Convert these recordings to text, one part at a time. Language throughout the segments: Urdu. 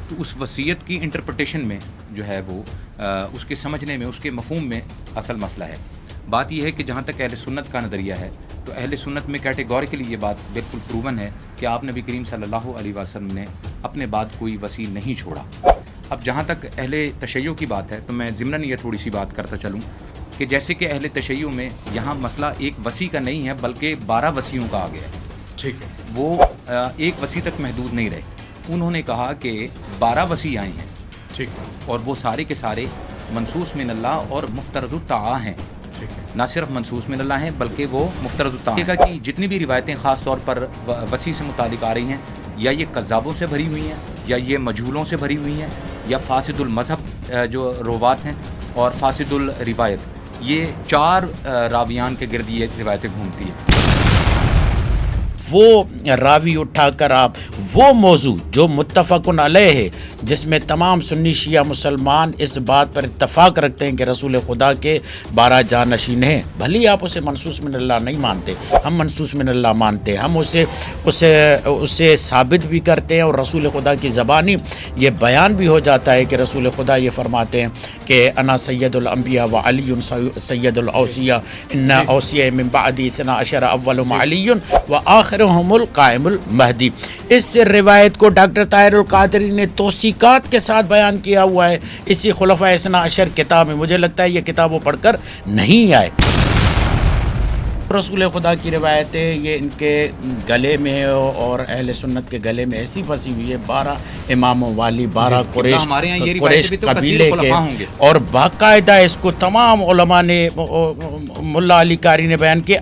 تو اس وصیت کی انٹرپریٹیشن میں جو ہے وہ اس کے سمجھنے میں، اس کے مفہوم میں اصل مسئلہ ہے۔ بات یہ ہے کہ جہاں تک اہل سنت کا نظریہ ہے تو اہل سنت میں کیٹیگوریکلی یہ بات بالکل پروون ہے کہ آپ نبی کریم صلی اللہ علیہ وسلم نے اپنے بعد کوئی وصی نہیں چھوڑا۔ اب جہاں تک اہل تشیع کی بات ہے تو میں ضمناً یہ تھوڑی سی بات کرتا چلوں کہ جیسے کہ اہل تشیع میں یہاں مسئلہ ایک وصی کا نہیں ہے بلکہ 12 وصیوں کا آ گیا ہے۔ ٹھیک ہے، وہ ایک وصی تک محدود نہیں رہے، انہوں نے کہا کہ 12 وصی آئے ہیں، ٹھیک ہے، اور وہ سارے کے سارے منصوص من اللہ اور مفترض الطاعہ ہیں۔ ٹھیک ہے، نہ صرف منصوص من اللہ ہیں بلکہ وہ مفترض الطاعہ ہیں کہ جتنی بھی روایتیں خاص طور پر وصی سے متعلق آ رہی ہیں یا یہ کذابوں سے بھری ہوئی ہیں یا یہ مجہولوں سے بھری ہوئی ہیں یا فاسد المذہب جو روات ہیں اور فاسد الروایت، یہ 4 راویان کے گرد یہ روایتیں گھومتی ہیں۔ وہ راوی اٹھا کر آپ وہ موضوع جو متفقن علیہ ہے، جس میں تمام سنی شیعہ مسلمان اس بات پر اتفاق رکھتے ہیں کہ رسول خدا کے 12 جانشین ہیں، بھلی آپ اسے منصوص من اللہ نہیں مانتے، ہم منصوص من اللہ مانتے ہیں، ہم اسے ثابت بھی کرتے ہیں، اور رسول خدا کی زبانی یہ بیان بھی ہو جاتا ہے کہ رسول خدا یہ فرماتے ہیں کہ انا سید الانبیاء و علی سید الاوصیاء ان اوصیاء من بعدی 12 اولہم علی و آخرہم القائم المہدی۔ اس روایت کو ڈاکٹر طاہر القادری نے توثیقات کے ساتھ بیان کیا ہوا ہے اسی خلفاء اثنا عشر کتاب میں۔ مجھے لگتا ہے یہ کتاب وہ پڑھ کر نہیں آئے۔ رسول خدا کی روایتیں یہ ان کے گلے میں اور اہل سنت کے گلے میں ایسی پھنسی ہوئی ہے، 12 اماموں والی، 12 قریش قبیلے کے، اور باقاعدہ اس کو تمام علماء نے، ملا علی قاری نے بیان کیا۔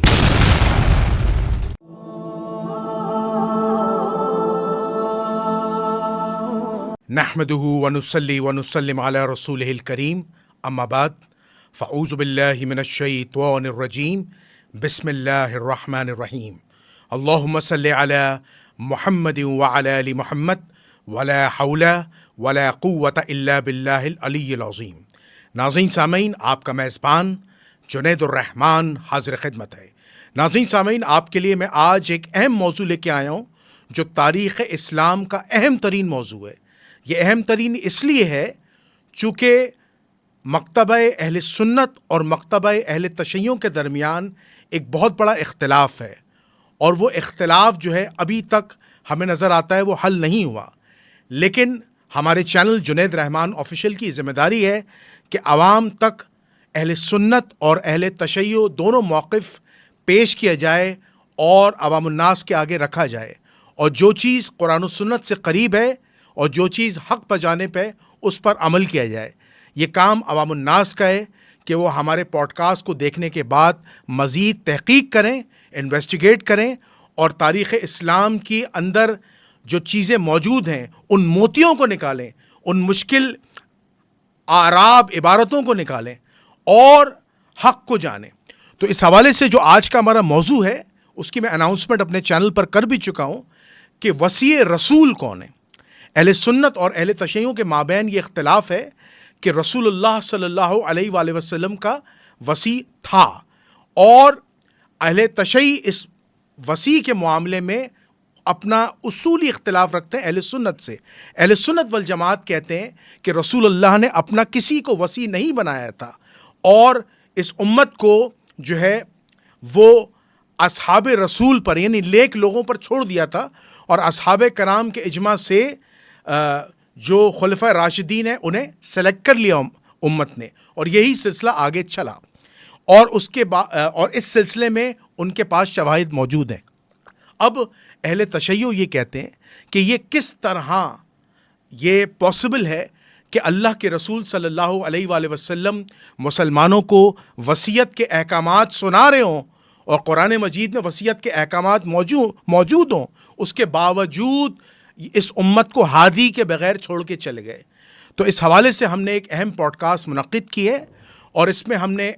نحمده ونصلي ونسلم على رسوله الكريم، اما بعد فاعوذ بالله من الشيطان الرجيم، بسم الله الرحمن الرحيم، اللهم صل على محمد وعلى ال محمد ولا حول ولا قوة الا بالله العلی العظیم۔ ناظرین سامعین، آپ کا میزبان جنید الرحمن حاضر خدمت ہے۔ ناظرین سامعین، آپ کے لیے میں آج ایک اہم موضوع لے کے آیا ہوں جو تاریخ اسلام کا اہم ترین موضوع ہے۔ یہ اہم ترین اس لیے ہے چونکہ مکتبہ اہل سنت اور مکتبہ اہل تشیع کے درمیان ایک بہت بڑا اختلاف ہے، اور وہ اختلاف جو ہے ابھی تک ہمیں نظر آتا ہے وہ حل نہیں ہوا۔ لیکن ہمارے چینل جنید رحمان آفیشیل کی ذمہ داری ہے کہ عوام تک اہل سنت اور اہل تشیع دونوں موقف پیش کیا جائے اور عوام الناس کے آگے رکھا جائے، اور جو چیز قرآن و سنت سے قریب ہے اور جو چیز حق پر جانے پہ اس پر عمل کیا جائے۔ یہ کام عوام الناس کا ہے کہ وہ ہمارے پوڈ کاسٹ کو دیکھنے کے بعد مزید تحقیق کریں، انویسٹیگیٹ کریں، اور تاریخ اسلام کی اندر جو چیزیں موجود ہیں ان موتیوں کو نکالیں، ان مشکل اعراب عبارتوں کو نکالیں اور حق کو جانیں۔ تو اس حوالے سے جو آج کا ہمارا موضوع ہے اس کی میں اناؤنسمنٹ اپنے چینل پر کر بھی چکا ہوں کہ وصی رسول کون ہے۔ اہل سنت اور اہل تشیع کے مابین یہ اختلاف ہے کہ رسول اللہ صلی اللہ علیہ وآلہ وسلم کا وصی تھا، اور اہل تشیع اس وصی کے معاملے میں اپنا اصولی اختلاف رکھتے ہیں اہل سنت سے۔ اہل سنت والجماعت کہتے ہیں کہ رسول اللہ نے اپنا کسی کو وصی نہیں بنایا تھا، اور اس امت کو جو ہے وہ اصحاب رسول پر یعنی نیک لوگوں پر چھوڑ دیا تھا، اور اصحاب کرام کے اجماع سے جو خلفۂ راشدین ہیں انہیں سلیکٹ کر لیا امت نے، اور یہی سلسلہ آگے چلا، اور اور اس سلسلے میں ان کے پاس شواہد موجود ہیں۔ اب اہل تشیع یہ کہتے ہیں کہ یہ کس طرح یہ پاسبل ہے کہ اللہ کے رسول صلی اللہ علیہ وآلہ وسلم مسلمانوں کو وصیت کے احکامات سنا رہے ہوں اور قرآن مجید میں وصیت کے احکامات موجود ہوں، اس کے باوجود اس امت کو ہادی کے بغیر چھوڑ کے چلے گئے۔ تو اس حوالے سے ہم نے ایک اہم پوڈ کاسٹ منعقد کی ہے، اور اس میں ہم نے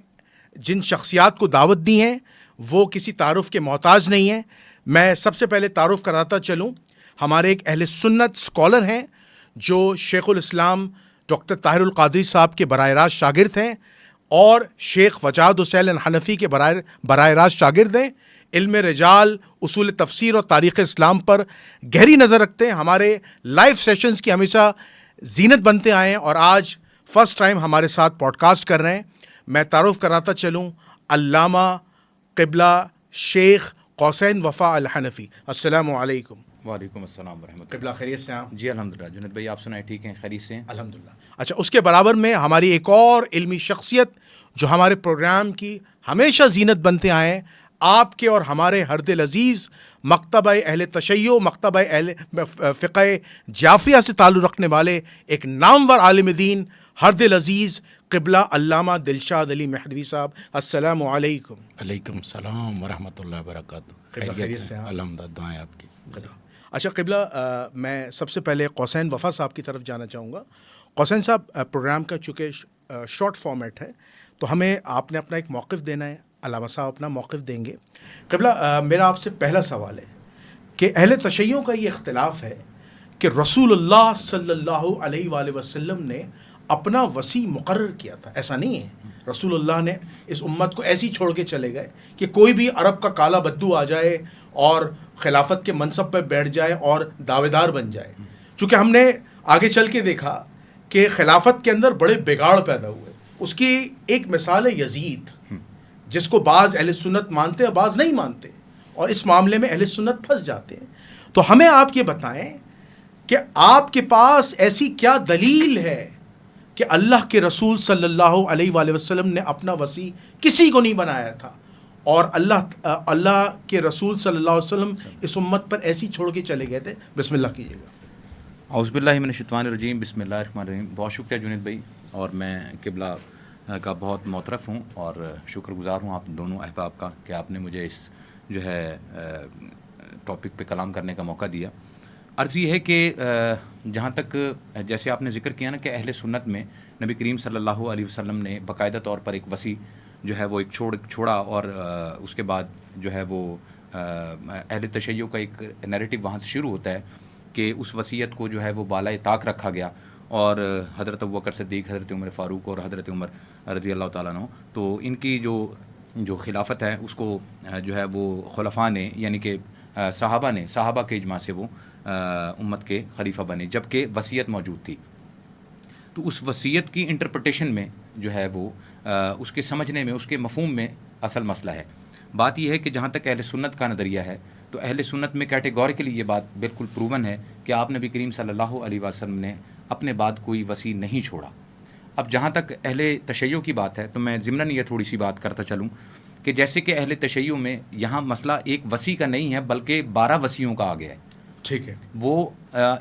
جن شخصیات کو دعوت دی ہیں وہ کسی تعارف کے محتاج نہیں ہیں۔ میں سب سے پہلے تعارف کراتا چلوں، ہمارے ایک اہل سنت اسکالر ہیں جو شیخ الاسلام ڈاکٹر طاہر القادری صاحب کے براہ راست شاگرد ہیں، اور شیخ وجاد حسین حنفی کے براہ راست شاگرد ہیں۔ علم رجال، اصول تفسیر اور تاریخ اسلام پر گہری نظر رکھتے ہیں. ہمارے لائیو سیشنز کی ہمیشہ زینت بنتے آئے ہیں اور آج فرسٹ ٹائم ہمارے ساتھ پوڈ کاسٹ کر رہے ہیں. میں تعارف کراتا چلوں، علامہ قبلہ شیخ قوسین وفا الحنفی. السلام علیکم. وعلیکم السلام ورحمۃ اللہ. قبلہ خیریت سے آپ؟ جی الحمدللہ. جنید بھائی آپ سنائیں ٹھیک ہیں، خیریت سے ہیں؟ الحمدللہ. اچھا، اس کے برابر میں ہماری ایک اور علمی شخصیت جو ہمارے پروگرام کی ہمیشہ زینت بنتے آئے ہیں، آپ کے اور ہمارے ہر دل عزیز مکتبہ اہل تشیع، مکتبہ اہل فقہ جعفریہ سے تعلق رکھنے والے ایک نامور عالم دین، ہر دل عزیز قبلہ علامہ دلشاد علی مہدوی صاحب. السلام علیکم. علیکم السلام ورحمۃ اللہ وبرکاتہ. خیریت سے ہیں؟ الحمدللہ، دعائیں آپ کی. اچھا قبلہ، میں سب سے پہلے قوسین وفا صاحب کی طرف جانا چاہوں گا. قوسین صاحب، پروگرام کا چونکہ شارٹ فارمیٹ ہے تو ہمیں آپ نے اپنا ایک موقف دینا ہے، علامہ صاحب اپنا موقف دیں گے. قبلہ، میرا آپ سے پہلا سوال ہے کہ اہل تشیع کا یہ اختلاف ہے کہ رسول اللہ صلی اللہ علیہ وآلہ وسلم نے اپنا وصی مقرر کیا تھا. ایسا نہیں ہے، رسول اللہ نے اس امت کو ایسی چھوڑ کے چلے گئے کہ کوئی بھی عرب کا کالا بدو آ جائے اور خلافت کے منصب پہ بیٹھ جائے اور دعوے دار بن جائے. چونکہ ہم نے آگے چل کے دیکھا کہ خلافت کے اندر بڑے بگاڑ پیدا ہوئے. اس کی ایک مثال ہے یزید، جس کو بعض اہل سنت مانتے ہیں، بعض نہیں مانتے، اور اس معاملے میں اہل سنت پھنس جاتے ہیں. تو ہمیں آپ یہ بتائیں کہ آپ کے پاس ایسی کیا دلیل ہے کہ اللہ کے رسول صلی اللہ علیہ وآلہ وسلم نے اپنا وصی کسی کو نہیں بنایا تھا اور اللہ کے رسول صلی اللہ علیہ وسلم اس امت پر ایسی چھوڑ کے چلے گئے تھے. بسم اللہ کیجیے گا. اعوذ باللہ من الشیطان الرجیم. بسم اللہ الرحمن الرحیم. بہت شکریہ جنید بھائی، اور میں قبلہ کا بہت معترف ہوں اور شکر گزار ہوں آپ دونوں احباب کا کہ آپ نے مجھے اس جو ہے ٹاپک پہ کلام کرنے کا موقع دیا. عرض یہ ہے کہ جہاں تک جیسے آپ نے ذکر کیا نا کہ اہل سنت میں نبی کریم صلی اللہ علیہ وسلم نے باقاعدہ طور پر ایک وصی جو ہے وہ ایک چھوڑا اور اس کے بعد جو ہے وہ اہل تشیع کا ایک نیریٹو وہاں سے شروع ہوتا ہے کہ اس وصیت کو جو ہے وہ بالائے طاق رکھا گیا اور حضرت ابوبکر صدیق، حضرت عمر فاروق اور حضرت عمر رضی اللہ تعالیٰ عنہ، تو ان کی جو خلافت ہے اس کو جو ہے وہ خلفاء نے یعنی کہ صحابہ کے اجماع سے وہ امت کے خلیفہ بنے، جبکہ وصیت موجود تھی. تو اس وصیت کی انٹرپریٹیشن میں جو ہے وہ اس کے سمجھنے میں، اس کے مفہوم میں اصل مسئلہ ہے. بات یہ ہے کہ جہاں تک اہل سنت کا نظریہ ہے تو اہل سنت میں کیٹیگوریکلی یہ بات بالکل پروون ہے کہ آپ نبی کریم صلی اللہ علیہ وسلم نے اپنے بعد کوئی وصی نہیں چھوڑا. اب جہاں تک اہل تشیع کی بات ہے تو میں ضمناً یہ تھوڑی سی بات کرتا چلوں کہ جیسے کہ اہل تشیع میں یہاں مسئلہ ایک وصی کا نہیں ہے بلکہ 12 وصیوں کا آ گیا ہے. ٹھیک ہے، وہ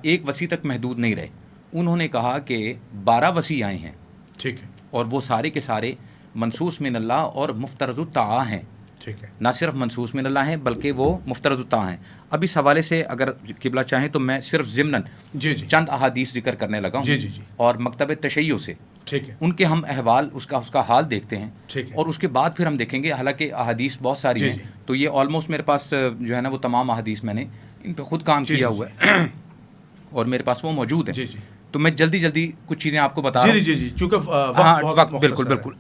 ایک وصی تک محدود نہیں رہے. انہوں نے کہا کہ 12 وصی آئے ہیں. ٹھیک ہے، اور وہ سارے کے سارے منصوص من اللہ اور مفترض الطاعہ ہیں. ٹھیک ہے، نہ صرف منصوص من اللہ ہیں بلکہ وہ مفترض الطاعہ ہیں. اب اس حوالے سے اگر قبلہ چاہیں تو میں صرف ضمناً جی چند احادیث ذکر کرنے لگا ہوں. جی اور مکتب تشیع سے ٹھیک ہے، ان کے ہم احوال اس کا حال دیکھتے ہیں. ٹھیک ہے، اور اس کے بعد پھر ہم دیکھیں گے، حالانکہ احادیث بہت ساری ہیں تو یہ آلموسٹ میرے پاس جو ہے نا وہ تمام احادیث میں نے ان پہ خود کام کیا ہوا ہے اور میرے پاس وہ موجود ہے. تو میں جلدی کچھ چیزیں آپ کو بتا رہا ہوں. جی چونکہ وقت بالکل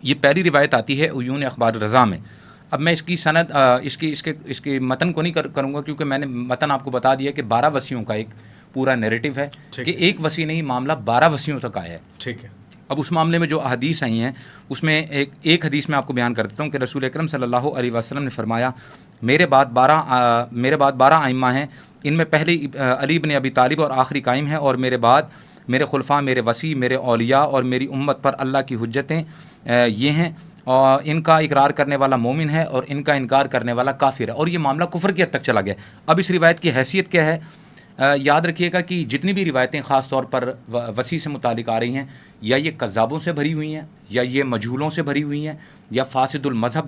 یہ پہلی روایت آتی ہے عیون اخبار رضا میں. اب میں اس کی سند اس کے متن کو نہیں کروں گا کیونکہ میں نے متن آپ کو بتا دیا کہ 12 وصیوں کا ایک پورا نیریٹو ہے کہ ایک وصی نہیں، معاملہ 12 وصیوں تک آیا ہے. ٹھیک ہے. اب اس معاملے میں جو احادیث آئی ہیں اس میں ایک حدیث میں آپ کو بیان کر دیتا ہوں کہ رسول اکرم صلی اللہ علیہ وسلم نے فرمایا میرے بعد 12 ائمہ ہیں، ان میں پہلے علی بن ابی طالب اور آخری قائم ہے، اور میرے بعد میرے خلفاء، میرے وصی، میرے اولیاء اور میری امت پر اللہ کی حجتیں یہ ہیں، اور ان کا اقرار کرنے والا مومن ہے اور ان کا انکار کرنے والا کافر ہے. اور یہ معاملہ کفر کی حد تک چلا گیا. اب اس روایت کی حیثیت کیا ہے؟ یاد رکھیے گا کہ جتنی بھی روایتیں خاص طور پر وصی سے متعلق آ رہی ہیں یا یہ کذابوں سے بھری ہوئی ہیں یا یہ مجہولوں سے بھری ہوئی ہیں یا فاسد المذہب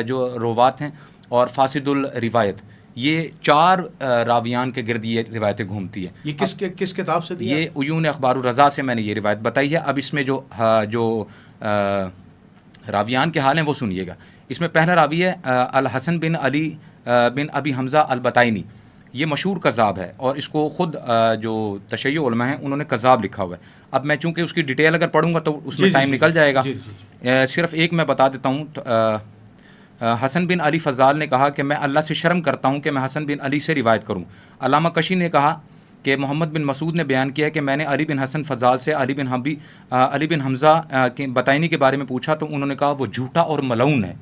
جو روات ہیں اور فاسد الروایت، یہ 4 راویان کے گرد یہ روایتیں گھومتی ہیں. یہ کس کتاب سے دیا؟ یہ عیون اخبار الرضا سے میں نے یہ روایت بتائی ہے. اب اس میں جو راویان کے حال ہیں وہ سنیے گا. اس میں پہلا راوی ہے الحسن بن علی بن ابی حمزہ البطائنی. یہ مشہور کذاب ہے اور اس کو خود جو تشیع علماء ہیں انہوں نے کذاب لکھا ہوا ہے. اب میں چونکہ اس کی ڈیٹیل اگر پڑھوں گا تو اس میں ٹائم نکل جائے گا. صرف ایک میں بتا دیتا ہوں. حسن بن علی فضال نے کہا کہ میں اللہ سے شرم کرتا ہوں کہ میں حسن بن علی سے روایت کروں. علامہ کشی نے کہا کہ محمد بن مسعود نے بیان کیا کہ میں نے علی بن حسن فضال سے علی بن حمزہ کے بتائینی کے بارے میں پوچھا تو انہوں نے کہا وہ جھوٹا اور ملعون ہے.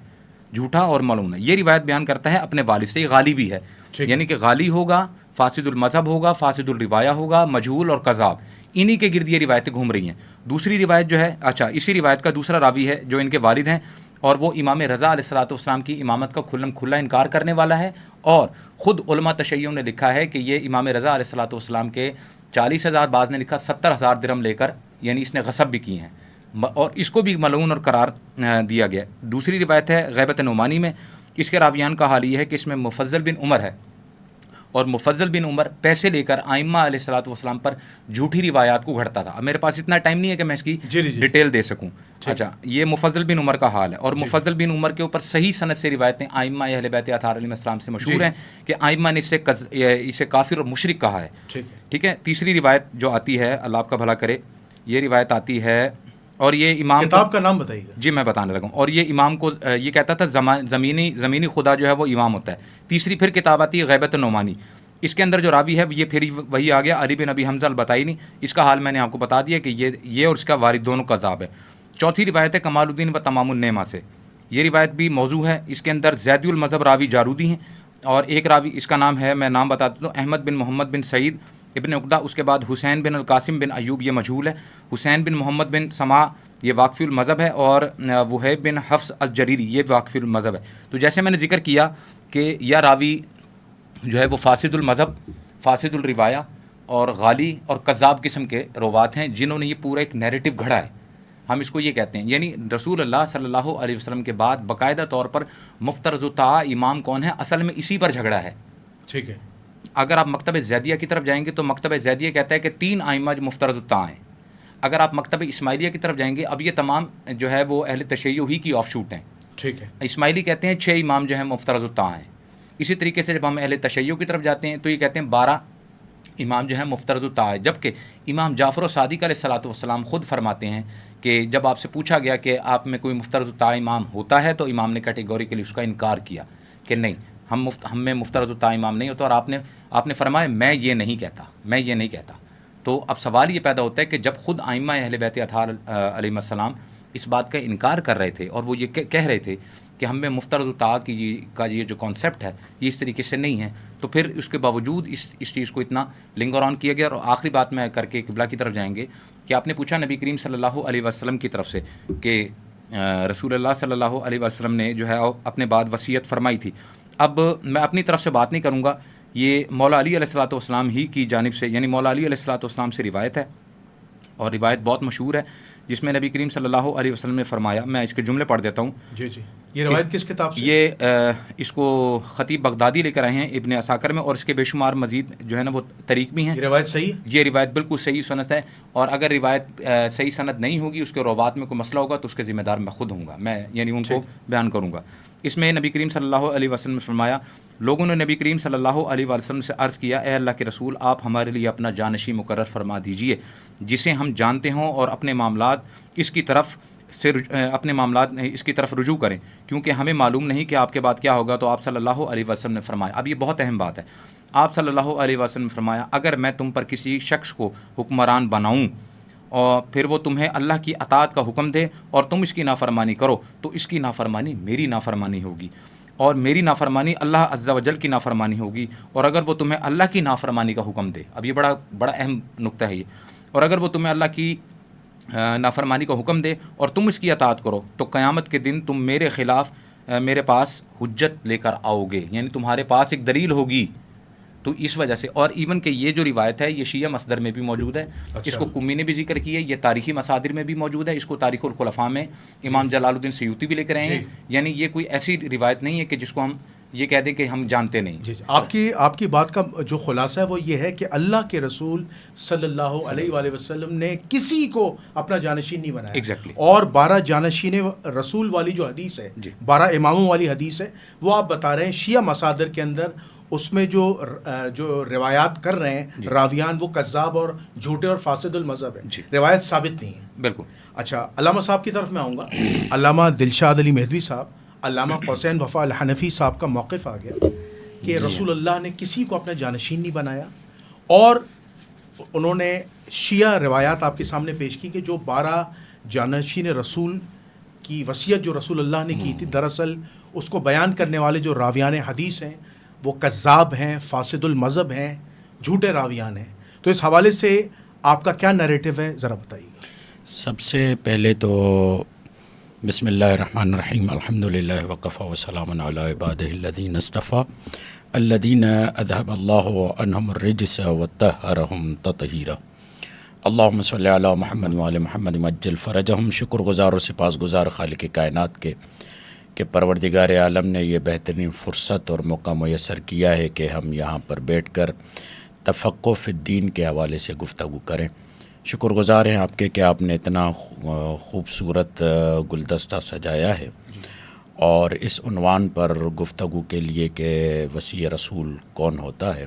جھوٹا اور ملعون ہے. یہ روایت بیان کرتا ہے اپنے والد سے. یہ غالی بھی ہے, یعنی کہ غالی ہوگا, فاسد المذہب ہوگا, فاسد الروایہ ہوگا, مجہول اور کذاب, انہی کے گرد یہ روایتیں گھوم رہی ہیں. دوسری روایت جو ہے, اچھا اسی روایت کا دوسرا راوی ہے جو ان کے والد ہیں, اور وہ امام رضا علیہ الصلوۃ والسلام کی امامت کا کھلا انکار کرنے والا ہے. اور خود علماء تشیع نے لکھا ہے کہ یہ امام رضا علیہ الصلوۃ والسلام کے 40,000, بعض نے لکھا 70,000 درہم لے کر, یعنی اس نے غصب بھی کی ہیں, اور اس کو بھی ملعون اور قرار دیا گیا. دوسری روایت ہے غیبت نعمانی میں. اس کے راویان کا حال یہ ہے کہ اس میں مفضل بن عمر ہے, اور مفضل بن عمر پیسے لے کر ائمہ علیہ الصلوۃ والسلام پر جھوٹی روایات کو گھڑتا تھا. اب میرے پاس اتنا ٹائم نہیں ہے کہ میں اس کی ڈیٹیل دے سکوں. اچھا, یہ مفضل بن عمر کا حال ہے, اور مفضل بن عمر کے اوپر صحیح سند سے روایتیں ائمہ اہل بیت اطہار علیہ السلام سے مشہور ہیں کہ ائمہ نے اسے کافر اور مشرک کہا ہے. ٹھیک ہے. تیسری روایت جو آتی ہے, اللہ آپ کا بھلا کرے, یہ روایت آتی ہے, اور یہ امام کتاب کا نام بتائیے گا. جی میں بتانے لگا ہوں. اور یہ امام کو یہ کہتا تھا زمینی خدا جو ہے وہ امام ہوتا ہے. تیسری پھر کتاب آتی ہے غیبت نعمانی. اس کے اندر جو راوی ہے یہ پھر وہی آ گیا علی بن ابی حمزہ البتائینی. اس کا حال میں نے آپ کو بتا دیا کہ یہ اور اس کا وارث دونوں کذاب ہے. چوتھی روایت ہے کمال الدین و تمام النعمہ سے. یہ روایت بھی موضوع ہے. اس کے اندر زیدی المذہب راوی جارودی ہیں, اور ایک راوی اس کا نام ہے, میں نام بتا دیتا ہوں, احمد بن محمد بن سعید ابن عقدہ. اس کے بعد حسین بن القاسم بن ایوب, یہ مجہول ہے. حسین بن محمد بن سما, یہ واقفی المذہب ہے. اور وہیب بن حفص الجریری, یہ واقفی المذہب ہے. تو جیسے میں نے ذکر کیا کہ یہ راوی جو ہے وہ فاسد المذہب, فاسد الروایہ اور غالی اور کذاب قسم کے روات ہیں, جنہوں نے یہ پورا ایک نیریٹو گھڑا ہے. ہم اس کو یہ کہتے ہیں, یعنی رسول اللہ صلی اللہ علیہ وسلم کے بعد باقاعدہ طور پر مفترض الطاعہ امام کون ہے, اصل میں اسی پر جھگڑا ہے. ٹھیک ہے. اگر آپ مکتب زیدیہ کی طرف جائیں گے تو مکتب زیدیہ کہتا ہے کہ 3 ائمہ جو مفترض الطاعہ ہیں. اگر آپ مکتب اسماعیلیہ کی طرف جائیں گے, اب یہ تمام جو ہے وہ اہل تشیع ہی کی آف شوٹ ہیں. ٹھیک ہے. اسماعیلی کہتے ہیں 6 امام جو ہیں مفترض الطاعہ ہیں. اسی طریقے سے جب ہم اہل تشیع کی طرف جاتے ہیں تو یہ کہتے ہیں 12 امام جو ہیں مفترض الطاعہ. جبکہ امام جعفر صادق علیہ الصلوۃ والسلام خود فرماتے ہیں کہ جب آپ سے پوچھا گیا کہ آپ میں کوئی مفترض الطاعہ امام ہوتا ہے, تو امام نے کیٹیگوریکلی اس کا انکار کیا کہ نہیں, ہم میں مفترض الطاعہ امام نہیں ہوتا. اور آپ نے فرمایا میں یہ نہیں کہتا. تو اب سوال یہ پیدا ہوتا ہے کہ جب خود ائمہ اہل بیت اطہار علیہ السلام اس بات کا انکار کر رہے تھے, اور وہ یہ کہہ رہے تھے کہ ہم میں مفترض الطاعہ کا یہ جو کانسیپٹ ہے یہ اس طریقے سے نہیں ہے, تو پھر اس کے باوجود اس چیز کو اتنا لنگر آن کیا گیا. اور آخری بات میں کر کے قبلہ کی طرف جائیں گے کہ آپ نے پوچھا نبی کریم صلی اللہ علیہ وسلم کی طرف سے کہ رسول اللہ صلی اللہ علیہ وسلم نے جو ہے اپنے بعد وصیت فرمائی تھی. اب میں اپنی طرف سے بات نہیں کروں گا, یہ مولا علی علیہ الصلوۃ والسلام ہی کی جانب سے, یعنی مولا علی علیہ الصلوۃ والسلام سے روایت ہے, اور روایت بہت مشہور ہے جس میں نبی کریم صلی اللہ علیہ وسلم نے فرمایا, میں اس کے جملے پڑھ دیتا ہوں. جی جی. یہ روایت کس کتاب سے؟ یہ اس کو خطیب بغدادی لے کر آئے ہیں ابن عساکر میں, اور اس کے بے شمار مزید جو ہے نا وہ طریق بھی ہیں. یہ روایت صحیح ہے؟ یہ روایت بالکل صحیح سند ہے, اور اگر روایت صحیح سند نہیں ہوگی, اس کے روات میں کوئی مسئلہ ہوگا, تو اس کے ذمہ دار میں خود ہوں گا, میں یعنی ان کو بیان کروں گا. اس میں نبی کریم صلی اللہ علیہ وسلم نے فرمایا, لوگوں نے نبی کریم صلی اللہ علیہ وسلم سے عرض کیا, اے اللہ کے رسول, آپ ہمارے لیے اپنا جانشین مقرر فرما دیجئے جسے ہم جانتے ہوں, اور اپنے معاملات اس کی طرف رجوع کریں, کیونکہ ہمیں معلوم نہیں کہ آپ کے بعد کیا ہوگا. تو آپ صلی اللہ علیہ وسلم نے فرمایا, اب یہ بہت اہم بات ہے, آپ صلی اللہ علیہ وسلم نے فرمایا, اگر میں تم پر کسی شخص کو حکمران بناؤں اور پھر وہ تمہیں اللہ کی اطاعت کا حکم دے اور تم اس کی نافرمانی کرو, تو اس کی نافرمانی میری نافرمانی ہوگی, اور میری نافرمانی اللہ عز و جل کی نافرمانی ہوگی. اور اگر وہ تمہیں اللہ کی نافرمانی کا حکم دے, اب یہ بڑا اہم نقطہ ہے یہ, اور اگر وہ تمہیں اللہ کی نافرمانی کا حکم دے اور تم اس کی اطاعت کرو, تو قیامت کے دن تم میرے خلاف میرے پاس حجت لے کر آؤ گے, یعنی تمہارے پاس ایک دلیل ہوگی. تو اس وجہ سے, اور ایون کہ یہ جو روایت ہے یہ شیعہ مصدر میں بھی موجود ہے. اس کو قمی نے بھی ذکر کیا ہے, یہ تاریخی مصادر میں بھی موجود ہے, اس کو تاریخ الخلفاء میں امام جلال الدین سیوطی بھی لے کر آئے ہیں. یعنی یہ کوئی ایسی روایت نہیں ہے کہ جس کو ہم یہ کہہ دیں کہ ہم جانتے نہیں. جی جی. آپ کی بات کا جو خلاصہ ہے وہ یہ ہے کہ اللہ کے رسول صلی اللہ علیہ وآلہ وسلم نے کسی کو اپنا جانشین نہیں بنایا. ایگزیکٹلی. اور 12 جانشین رسول والی جو حدیث ہے, 12 اماموں والی حدیث ہے, وہ آپ بتا رہے ہیں شیعہ مصادر کے اندر اس میں جو روایات کر رہے ہیں راویان, وہ کذاب اور جھوٹے اور فاسد المذہب ہیں. روایت ثابت نہیں ہے. بالکل. اچھا, علامہ صاحب کی طرف میں آؤں گا. علامہ دلشاد علی مہدوی صاحب, علامہ قوسین وفا الحنفی صاحب کا موقف آ گیا کہ رسول اللہ نے کسی کو اپنا جانشین نہیں بنایا، اور انہوں نے شیعہ روایات آپ کے سامنے پیش کی کہ جو 12 جانشین رسول کی وصیت جو رسول اللہ نے کی تھی، دراصل اس کو بیان کرنے والے جو راویان حدیث ہیں وہ کذاب ہیں، فاسد المذہب ہیں، جھوٹے راویان ہیں. تو اس حوالے سے آپ کا کیا نیریٹو ہے، ذرا بتائیے گا. سب سے پہلے تو بسم اللہ الرحمن الرحیم، الحمدللہ وکفی وسلام علی عبادہ الذین اصطفیٰ الذین اذھب اللہ عنہم الرجس وطہرہم تطہیرا. اللہم صلی علی محمد وعلی محمد مجل فرجہم. شکر گزار اور سپاس گزار خالق کائنات کے کہ پروردگار عالم نے یہ بہترین فرصت اور موقع میسر کیا ہے کہ ہم یہاں پر بیٹھ کر تفقہ فی الدین کے حوالے سے گفتگو کریں. شکر گزار ہیں آپ کے کہ آپ نے اتنا خوبصورت گلدستہ سجایا ہے، اور اس عنوان پر گفتگو کے لیے کہ وصی رسول کون ہوتا ہے.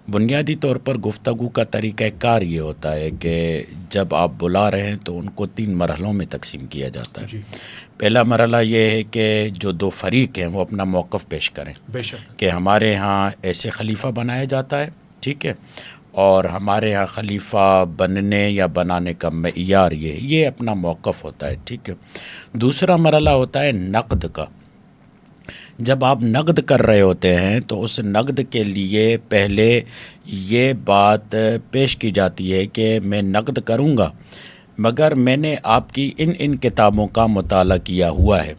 بنیادی طور پر گفتگو کا طریقہ کار یہ ہوتا ہے کہ جب آپ بلا رہے ہیں تو ان کو 3 مرحلوں میں تقسیم کیا جاتا ہے. پہلا مرحلہ یہ ہے کہ جو 2 فریق ہیں وہ اپنا موقف پیش کریں بے شک کہ ہمارے ہاں ایسے خلیفہ بنایا جاتا ہے، ٹھیک ہے، اور ہمارے ہاں خلیفہ بننے یا بنانے کا معیار یہ اپنا موقف ہوتا ہے، ٹھیک ہے. دوسرا مرحلہ ہوتا ہے نقد کا. جب آپ نقد کر رہے ہوتے ہیں تو اس نقد کے لیے پہلے یہ بات پیش کی جاتی ہے کہ میں نقد کروں گا مگر میں نے آپ کی ان کتابوں کا مطالعہ کیا ہوا ہے.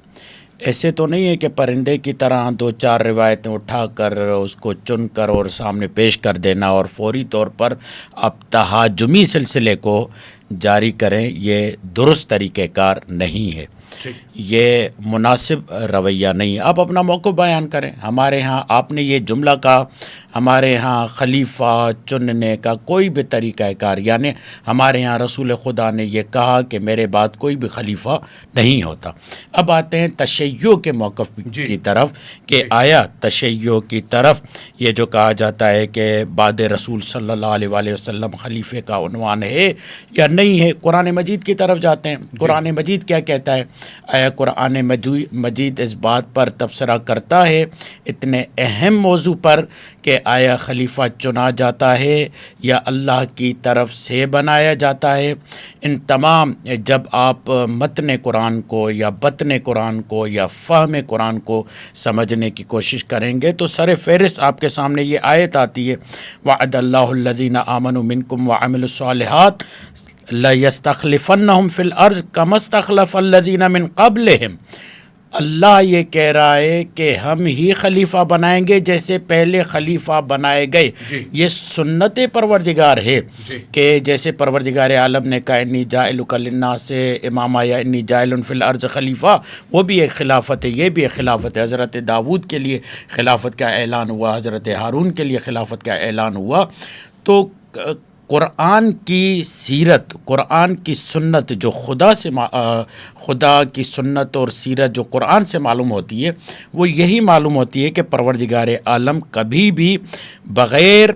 ایسے تو نہیں ہے کہ پرندے کی طرح 2-4 روایتیں اٹھا کر اس کو چن کر اور سامنے پیش کر دینا اور فوری طور پر آپ تہاجمی سلسلے کو جاری کریں. یہ درست طریقہ کار نہیں ہے، یہ مناسب رویہ نہیں ہے. آپ اپنا موقف بیان کریں. ہمارے ہاں آپ نے یہ جملہ کہا، ہمارے ہاں خلیفہ چننے کا کوئی بھی طریقہ کار، یعنی ہمارے ہاں رسول خدا نے یہ کہا کہ میرے بعد کوئی بھی خلیفہ نہیں ہوتا. اب آتے ہیں تشیع کے موقف کی طرف کہ آیا تشیع کی طرف یہ جو کہا جاتا ہے کہ بعد رسول صلی اللہ علیہ وآلہ وسلم خلیفے کا عنوان ہے یا نہیں ہے. قرآن مجید کی طرف جاتے ہیں. قرآن مجید کیا کہتا ہے؟ آیا قرآن مجید اس بات پر تبصرہ کرتا ہے اتنے اہم موضوع پر کہ آیا خلیفہ چنا جاتا ہے یا اللہ کی طرف سے بنایا جاتا ہے. ان تمام جب آپ متن قرآن کو یا بطن قرآن کو یا فہم قرآن کو سمجھنے کی کوشش کریں گے تو سر فہرست آپ کے سامنے یہ آیت آتی ہے، وعد اللہ الذین آمنوا منکم وعملوا الصالحات لَيَسْتَخْلِفَنَّهُمْ فِي الْأَرْضِ كَمَا اسْتَخْلَفَ الَّذِينَ مِنْ قَبْلِهِمْ. اللہ یہ کہہ رہا ہے کہ ہم ہی خلیفہ بنائیں گے جیسے پہلے خلیفہ بنائے گئے. یہ سنت پروردگار ہے کہ جیسے پروردگار عالم نے کہا انی جاعلک للناس اماما یا انی جاعل فی الارض خلیفہ، وہ بھی ایک خلافت ہے، یہ بھی ایک خلافت ہے. حضرت داود کے لیے خلافت کا اعلان ہوا، حضرت ہارون کے لیے خلافت کا اعلان ہوا. تو قرآن کی سیرت، قرآن کی سنت جو خدا کی سنت اور سیرت جو قرآن سے معلوم ہوتی ہے وہ یہی معلوم ہوتی ہے کہ پروردگار عالم کبھی بھی بغیر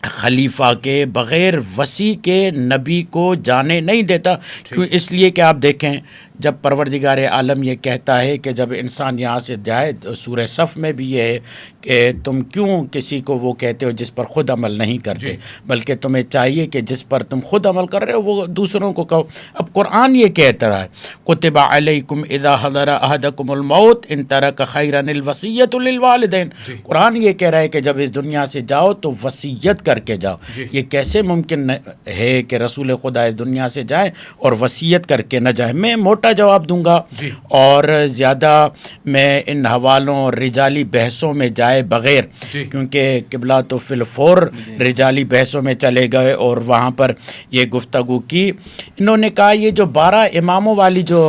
خلیفہ کے، بغیر وصی کے نبی کو جانے نہیں دیتا. کیوں؟ اس لیے کہ آپ دیکھیں جب پروردگار عالم یہ کہتا ہے کہ جب انسان یہاں سے جائے، سورہ صف میں بھی یہ ہے کہ تم کیوں کسی کو وہ کہتے ہو جس پر خود عمل نہیں کرتے، بلکہ تمہیں چاہیے کہ جس پر تم خود عمل کر رہے ہو وہ دوسروں کو کہو. اب قرآن یہ کہتا ہے کتب علیکم اذا حضر احدکم الموت ان ترک خیرا الوصیۃ للوالدین. قرآن یہ کہہ رہا ہے کہ جب اس دنیا سے جاؤ تو وصیت کر کے جاؤ. یہ کیسے ممکن ہے کہ رسول خدا اس دنیا سے جائے اور وصیت کر کے نہ جائے؟ میں موٹا جواب دوں گا اور زیادہ میں ان حوالوں اور رجالی بحثوں میں جائے بغیر، کیونکہ قبلہ تو فی الفور رجالی بحثوں میں چلے گئے اور وہاں پر یہ گفتگو کی. انہوں نے کہا یہ جو 12 اماموں والی جو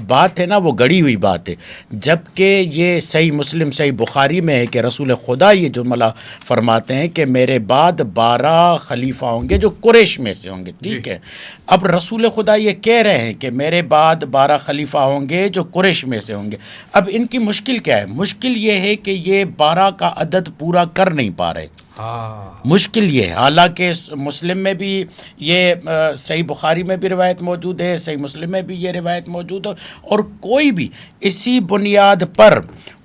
بات ہے نا وہ گڑی ہوئی بات ہے، جبکہ یہ صحیح مسلم صحیح بخاری میں ہے کہ رسول خدا یہ جملہ فرماتے ہیں کہ میرے بعد 12 خلیفہ ہوں گے جو قریش میں سے ہوں گے. ٹھیک ہے، اب رسول خدا یہ کہہ رہے ہیں کہ میرے بعد 12 خلیفہ ہوں گے جو قریش میں سے ہوں گے. اب ان کی مشکل کیا ہے؟ مشکل یہ ہے کہ یہ 12 کا عدد پورا کر نہیں پا رہے. ہاں مشکل یہ ہے. حالانکہ مسلم میں بھی یہ صحیح بخاری میں بھی روایت موجود ہے, صحیح مسلم میں بھی یہ روایت موجود ہے, اور کوئی بھی اسی بنیاد پر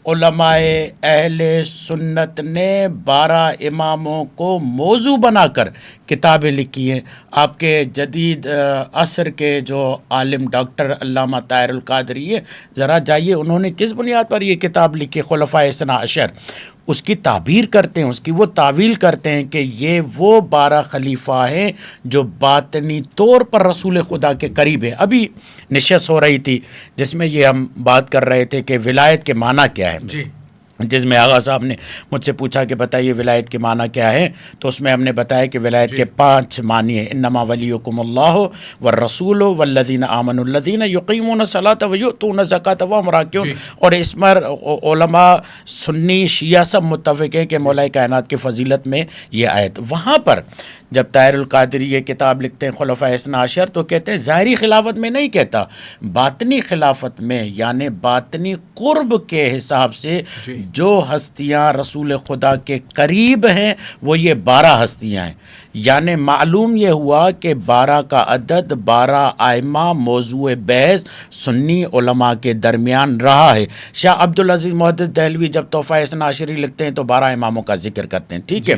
علماء اہل سنت نے 12 اماموں کو موضوع بنا کر کتابیں لکھی ہیں. آپ کے جدید عصر کے جو عالم ڈاکٹر علامہ طاہر القادری ہے, ذرا جائیے انہوں نے کس بنیاد پر یہ کتاب لکھی خلفائے اثنا عشر, اس کی تعبیر کرتے ہیں, اس کی وہ تعویل کرتے ہیں کہ یہ وہ 12 خلیفہ ہیں جو باطنی طور پر رسول خدا کے قریب ہیں. ابھی نشست ہو رہی تھی جس میں یہ ہم بات کر رہے تھے کہ ولایت کے معنی کیا ہے, جی جس میں آغا صاحب نے مجھ سے پوچھا کہ بتائیے ولایت کے معنی کیا ہے, تو اس میں ہم نے بتایا کہ ولایت کے 5 معنی ہیں. انما ولیکم اللہ والرسول والذین آمنوا الذین یقیمون الصلاۃ ویؤتون الزکاۃ وهم راکعون. اور اس پر علماء سنی شیعہ سب متفق ہیں کہ مولا کائنات کی فضیلت میں یہ آیت. وہاں پر جب طاہر القادری یہ کتاب لکھتے ہیں خلفائے اثنا عشر تو کہتے ہیں ظاہری خلافت میں نہیں کہتا, باطنی خلافت میں, یعنی باطنی قرب کے حساب سے جو ہستیاں رسول خدا کے قریب ہیں وہ یہ 12 ہستیاں ہیں. یعنی معلوم یہ ہوا کہ 12 کا عدد 12 ائمہ موضوع بحث سنی علماء کے درمیان رہا ہے. شاہ عبدالعزیز محدث دہلوی جب تحفہ اثنا عشری لکھتے ہیں تو 12 اماموں کا ذکر کرتے ہیں, ٹھیک ہے.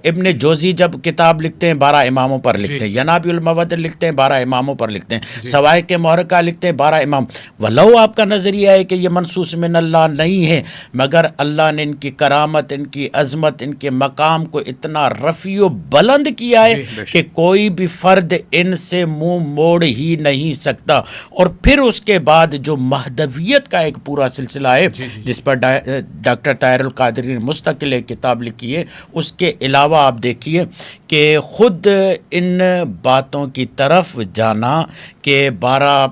ابن جوزی جب کتاب لکھتے ہیں 12 اماموں پر لکھتے ہیں. ینابی المودع لکھتے ہیں 12 اماموں پر لکھتے ہیں. سوائے کے محرکہ لکھتے ہیں 12 امام. ولو آپ کا نظریہ ہے کہ یہ منصوص من اللہ نہیں ہے, مگر اللہ نے ان کی کرامت, ان کی عظمت, ان کے مقام کو اتنا رفیع و بلند کیا ہے کہ کوئی بھی فرد ان سے منہ موڑ ہی نہیں سکتا. اور پھر اس کے بعد جو مہدویت کا ایک پورا سلسلہ ہے جس پر ڈاکٹر طاہر القادری نے مستقل ایک کتاب لکھی ہے, اس کے علاوہ آپ دیکھیے کہ خود ان باتوں کی طرف جانا کہ 12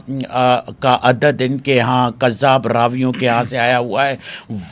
کا عدد ان کے ہاں قذاب راویوں کے ہاں سے آیا ہوا ہے,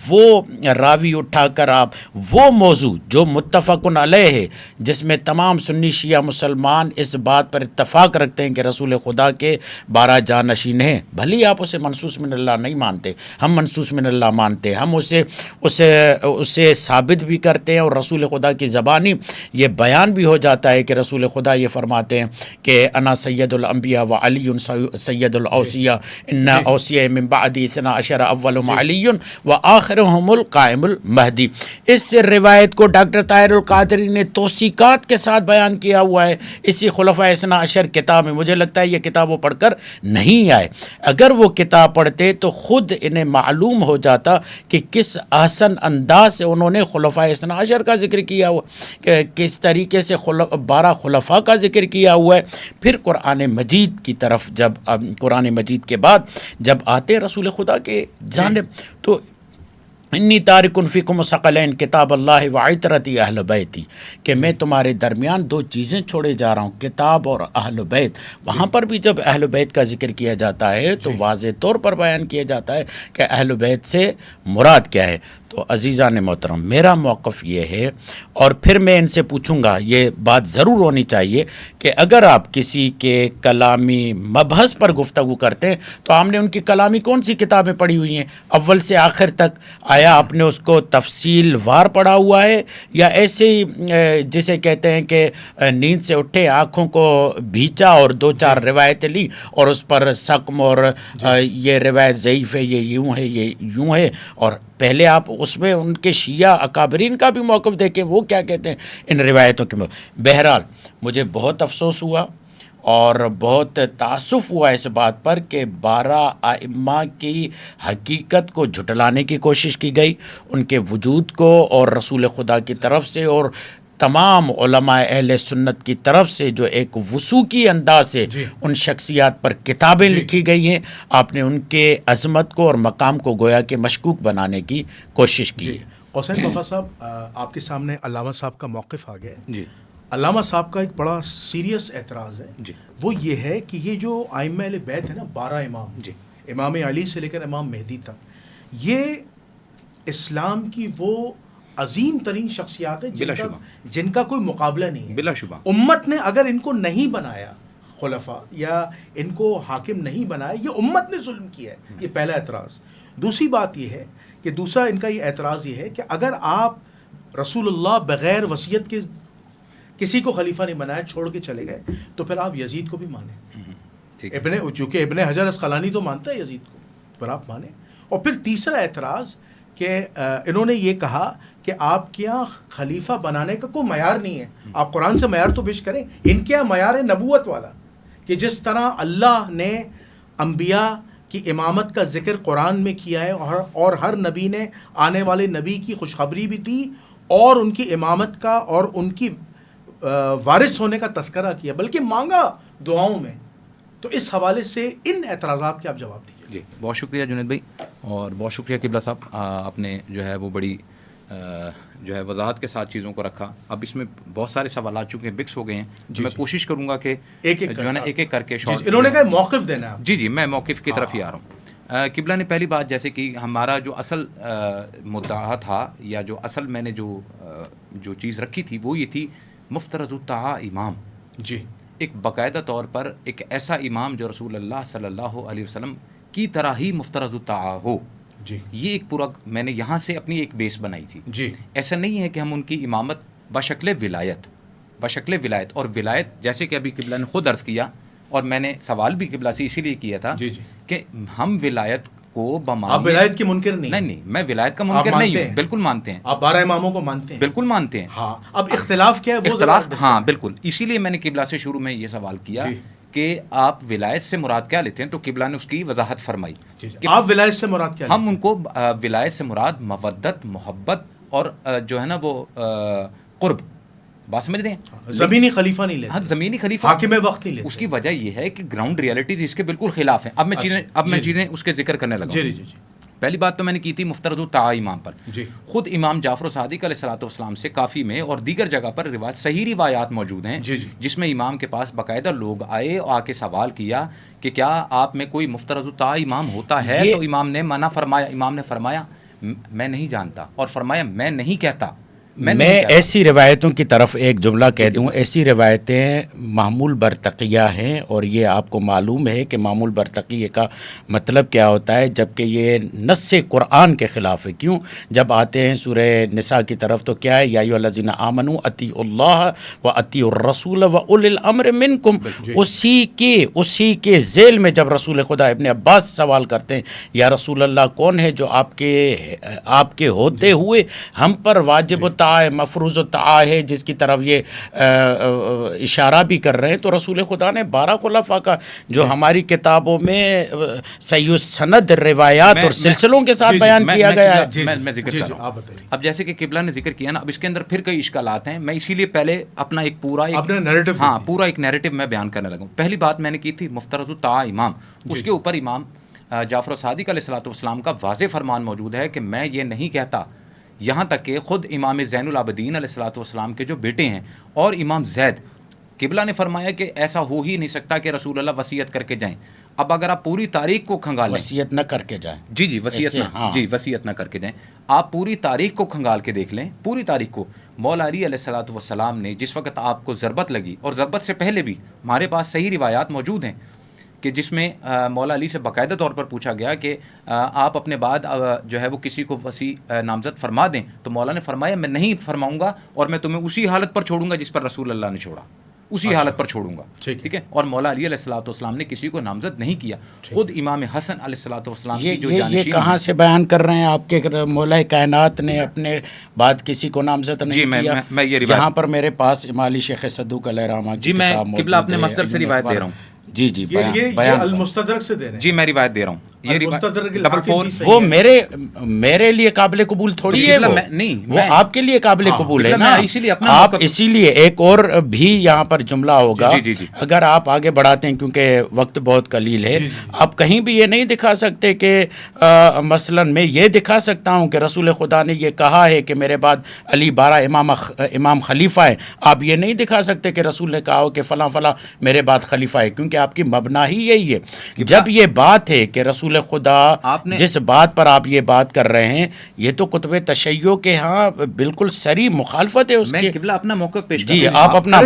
وہ راوی اٹھا کر آپ وہ موضوع جو متفقن علیہ ہے جس میں تمام سنی شیعہ مسلمان اس بات پر اتفاق رکھتے ہیں کہ رسول خدا کے 12 جانشین ہیں, بھلی آپ اسے منصوص من اللہ نہیں مانتے, ہم منصوص من اللہ مانتے ہیں, ہم اسے ثابت بھی کرتے ہیں, اور رسول خدا کی زبانی یہ بیان بھی ہو جاتا ہے کہ رسول خدا یہ فرماتے ہیں کہ انا سید الانبیاء و علی سید الاوصیاء ان اوصیاء من بعدی 12 اولہم علی و آخرہم القائم المہدی. اس روایت کو ڈاکٹر طاہر القادری نے توثیقات کے ساتھ بیان کیا ہوا ہے اسی خلفائے اثنا عشر کتاب میں. مجھے لگتا ہے یہ کتاب وہ پڑھ کر نہیں آئے, اگر وہ کتاب پڑھتے تو خود انہیں معلوم ہو جاتا کہ کس احسن انداز سے انہوں نے خلفائے اثنا عشر کا ذکر کیا ہوا, کہ کس طریقے سے 12 خلفاء کا ذکر کیا ہوا ہے. پھر قرآن مجید کی طرف جب قرآن مجید کے بعد جب آتے رسول خدا کے جانب تو انی تارک فیکم ثقلین کتاب اللہ و عطرتی اہل بیتی, کہ میں تمہارے درمیان 2 چیزیں چھوڑے جا رہا ہوں, کتاب اور اہل بیت. وہاں پر بھی جب اہل بیت کا ذکر کیا جاتا ہے تو واضح طور پر بیان کیا جاتا ہے کہ اہل بیت سے مراد کیا ہے. تو عزیزان محترم, میرا موقف یہ ہے, اور پھر میں ان سے پوچھوں گا, یہ بات ضرور ہونی چاہیے کہ اگر آپ کسی کے کلامی مبحث پر گفتگو کرتے ہیں تو آپ نے ان کی کلامی کون سی کتابیں پڑھی ہوئی ہیں, اول سے آخر تک, آیا آپ نے اس کو تفصیل وار پڑھا ہوا ہے, یا ایسے ہی جسے کہتے ہیں کہ نیند سے اٹھے, آنکھوں کو بھیچا اور 2-4 روایتیں لی اور اس پر سقم اور یہ روایت ضعیف ہے, یہ یوں ہے, یہ یوں ہے. اور پہلے آپ اس میں ان کے شیعہ اکابرین کا بھی موقف دیکھیں وہ کیا کہتے ہیں ان روایتوں کے. بہرحال مجھے بہت افسوس ہوا اور بہت تعصف ہوا اس بات پر کہ 12 ائمہ کی حقیقت کو جھٹلانے کی کوشش کی گئی, ان کے وجود کو, اور رسول خدا کی طرف سے اور تمام علماء اہل سنت کی طرف سے جو ایک وثوقی انداز سے ان شخصیات پر کتابیں لکھی گئی ہیں, آپ نے ان کے عظمت کو اور مقام کو گویا کہ مشکوک بنانے کی کوشش کی ہے. حسین وفا صاحب, آپ کے سامنے علامہ صاحب کا موقف آ گیا ہے. جی, علامہ صاحب کا ایک بڑا سیریس اعتراض ہے, جی, وہ یہ ہے کہ یہ جو ائمہ اہل بیت ہے نا 12 امام, جی, امام علی سے لے کر امام مہدی تک, یہ اسلام کی وہ عظیم ترین شخصیات ہیں جن کا کوئی مقابلہ نہیں ہے بلا شبہ. امت نے اگر ان کو نہیں بنایا خلفاء یا ان کو حاکم نہیں بنایا, یہ امت نے ظلم کیا ہے. یہ پہلا اعتراض. دوسری بات یہ ہے کہ دوسرا ان کا یہ اعتراض یہ ہے کہ اگر آپ رسول اللہ بغیر وصیت کے کسی کو خلیفہ نہیں بنایا, چھوڑ کے چلے گئے, تو پھر آپ یزید کو بھی مانیں. چونکہ ابن حجر اسقلانی تو مانتا ہے یزید کو, پھر آپ مانیں. اور پھر تیسرا اعتراض کہ انہوں نے یہ کہا کہ آپ کے یہاں خلیفہ بنانے کا کوئی معیار نہیں ہے. آپ قرآن سے معیار تو پیش کریں. ان کے یہاں معیار ہے نبوت والا, کہ جس طرح اللہ نے انبیاء کی امامت کا ذکر قرآن میں کیا ہے, اور ہر نبی نے آنے والے نبی کی خوشخبری بھی دی اور ان کی امامت کا اور ان کی وارث ہونے کا تذکرہ کیا, بلکہ مانگا دعاؤں میں. تو اس حوالے سے ان اعتراضات کے آپ جواب دیجیے. جی بہت شکریہ جنید بھائی, اور بہت شکریہ قبلہ صاحب, آپ نے جو ہے وہ بڑی جو ہے وضاحت کے ساتھ چیزوں کو رکھا. اب اس میں بہت سارے سوالات چونکہ مکس ہو گئے ہیں, میں کوشش کروں گا کہ جو ہے نا ایک ایک کر کے انہوں نے کہا موقف دینا ہے. جی میں موقف کی طرف ہی آ رہا ہوں. قبلہ نے پہلی بات, جیسے کہ ہمارا جو اصل مدعا تھا, یا جو اصل میں نے جو چیز رکھی تھی, وہ یہ تھی مفترض الطاعہ امام. جی, ایک باقاعدہ طور پر ایک ایسا امام جو رسول اللہ صلی اللہ علیہ وسلم کی طرح ہی مفترض الطاعہ ہو. جی, یہ ایک پورا میں نے یہاں سے اپنی ایک بیس بنائی تھی. جی, ایسا نہیں ہے کہ ہم ان کی امامت بشکل ولایت اور ولایت, جیسے کہ ابھی قبلہ نے خود عرض کیا, اور میں نے سوال بھی قبلہ سے اسی لیے کیا تھا کہ ہم ولایت کو آپ ولایت کے منکر نہیں, میں ولایت کا منکر نہیں ہوں, بالکل مانتے ہیں. آپ 12 اماموں کو مانتے ہیں؟ بالکل مانتے ہیں. ہاں, اب اختلاف کیا ہے؟ اختلاف, ہاں بالکل, اسی لیے میں نے قبلہ سے شروع میں یہ سوال کیا کہ آپ ولایت سے مراد کیا لیتے ہیں, تو قبلہ نے اس کی وضاحت فرمائی. آپ ولایت سے مراد کیا؟ ہم ان کو ولایت سے مراد مودت, محبت اور جو ہے نا وہ قرب, بات سمجھ رہے ہیں, زمینی خلیفہ نہیں لیتے. ہاں, زمینی خلیفہ, حاکم وقت نہیں لیتے. اس کی وجہ یہ ہے کہ گراؤنڈ ریئلٹیز اس کے بالکل خلاف ہیں. اب میں چیزیں اس کے ذکر کرنے لگا. جی. پہلی بات تو میں نے کی تھی مفترض الطاعہ امام پر. خود امام جعفر صادق علیہ الصلوۃ والسلام سے کافی میں اور دیگر جگہ پر صحیح روایات موجود ہیں, جس میں امام کے پاس باقاعدہ لوگ آئے اور آ کے سوال کیا کہ کیا آپ میں کوئی مفترض الطاعہ امام ہوتا ہے, تو امام نے منع فرمایا. امام نے فرمایا میں نہیں جانتا, اور فرمایا میں نہیں کہتا. میں ایسی روایتوں کی طرف ایک جملہ کہہ دوں. ایسی روایتیں معمول برتقیہ ہیں, اور یہ آپ کو معلوم ہے کہ معمول برتقیہ کا مطلب کیا ہوتا ہے, جبکہ یہ نص قرآن کے خلاف ہے. کیوں؟ جب آتے ہیں سورہ نساء کی طرف تو کیا ہے, یا ایھا الذین آمنوا اطیعوا اللہ و اطیعوا الرسول و اولی الامر منکم. اسی کے ذیل میں جب رسول خدا ابن عباس سوال کرتے ہیں یا رسول اللہ کون ہے جو آپ کے ہوتے ہوئے ہم پر واجب مفروض الطاعہ ہے, جس کی طرف یہ اشارہ بھی کر رہے ہیں, تو رسول خدا نے 12 خلفاء کا جو ہماری کتابوں میں صحیح سند روایات اور سلسلوں کے ساتھ بیان کیا گیا ہے. میں ذکر کر رہا ہوں. اب جیسے کہ قبلہ نے ذکر کیا نا, اب اس کے اندر پھر کئی اشکالات ہیں. میں اسی لیے پہلے اپنا ایک پورا ایک نیریٹو میں بیان کرنے لگا. پہلی بات میں نے کی تھی مفترض الطاعہ امام, اس کے اوپر امام جعفر صادق علیہ الصلوۃ والسلام کا واضح فرمان موجود ہے کہ میں یہ نہیں کہتا. یہاں تک کہ خود امام زین العابدین علیہ الصلوۃ والسلام کے جو بیٹے ہیں اور امام زید, قبلہ نے فرمایا کہ ایسا ہو ہی نہیں سکتا کہ رسول اللہ وصیت کر کے جائیں. اب اگر آپ پوری تاریخ کو کھنگال لیں, وصیت نہ کر کے جائیں, وصیت نہ کر کے جائیں, آپ پوری تاریخ کو کھنگال کے دیکھ لیں, پوری تاریخ کو. مولا علی علیہ الصلوۃ والسلام نے جس وقت آپ کو ضربت لگی, اور ضربت سے پہلے بھی ہمارے پاس صحیح روایات موجود ہیں کہ جس میں مولا علی سے باقاعدہ طور پر پوچھا گیا کہ آپ اپنے بعد جو ہے وہ کسی کو وصی نامزد فرما دیں, تو مولا نے فرمایا میں نہیں فرماؤں گا, اور میں تمہیں اسی حالت پر چھوڑوں گا جس پر رسول اللہ نے چھوڑا, اسی حالت پر چھوڑوں گا. ٹھیک ہے. اور مولا علی علیہ الصلوۃ والسلام نے کسی کو نامزد نہیں کیا. خود امام حسن علیہ الصلوۃ والسلام کی جو یہ کہاں سے بیان کر رہے ہیں آپ کے مولا کائنات نے اپنے بعد کسی کو نامزد نہیں کیا؟ میں یہ روایت یہاں پر میرے پاس امام شیخ صدوق علیہ رحمہ کی میں قبلہ اپنے مصدر سے روایت دے رہا ہوں. جی بیان المستدرک سے دے رہے ہیں. جی میں روایت دے رہا ہوں. وہ میرے لیے قابل قبول تھوڑی ہے, وہ آپ کے لیے قابل قبول ہے نا. آپ اسی لیے ایک اور بھی یہاں پر جملہ ہوگا, اگر آپ آگے بڑھاتے ہیں کیونکہ وقت بہت قلیل ہے. آپ کہیں بھی یہ نہیں دکھا سکتے کہ مثلا میں یہ دکھا سکتا ہوں کہ رسول خدا نے یہ کہا ہے کہ میرے بعد علی 12 امام خلیفہ ہیں. آپ یہ نہیں دکھا سکتے کہ رسول نے کہا ہو کہ فلاں فلاں میرے بعد خلیفہ ہے, کیونکہ آپ کی مبنا ہی یہی ہے. جب یہ بات ہے کہ رسول رسول خدا جس بات پر آپ یہ بات کر رہے ہیں یہ تو کتب تشیع کے ہاں بالکل سری مخالفت ہے اس کی. میں قبلہ اپنا موقف پیش جی آپ اپنا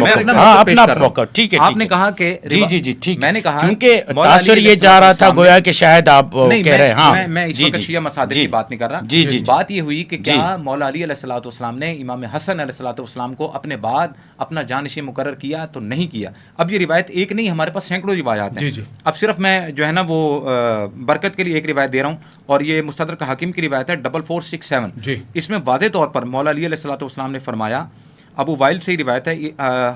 موقف ٹھیک ہے. آپ نے کہا کہ جی ٹھیک میں نے کہا کیونکہ تاثر یہ جا رہا تھا گویا کہ شاید آپ کہہ رہے ہیں. ہاں میں اس وقت شیعہ مصادر کی بات نہیں کر رہا. جی بات یہ ہوئی کہ کیا مولا علی علیہ الصلوۃ والسلام نے امام حسن علیہ الصلوۃ والسلام کو اپنے بعد اپنا جانشین مقرر کیا تو نہیں کیا. اب یہ روایت ایک نہیں, ہمارے پاس سینکڑوں روایات ہیں. اب صرف میں جو ہے نا وہ برکت کے لیے ایک روایت دے رہا ہوں, اور یہ مستدرک حاکم کی روایت ہے 4467. اس میں واضح طور پر مولا علی علیہ الصلوۃ والسلام نے فرمایا, ابو وائل سے ہی روایت ہے,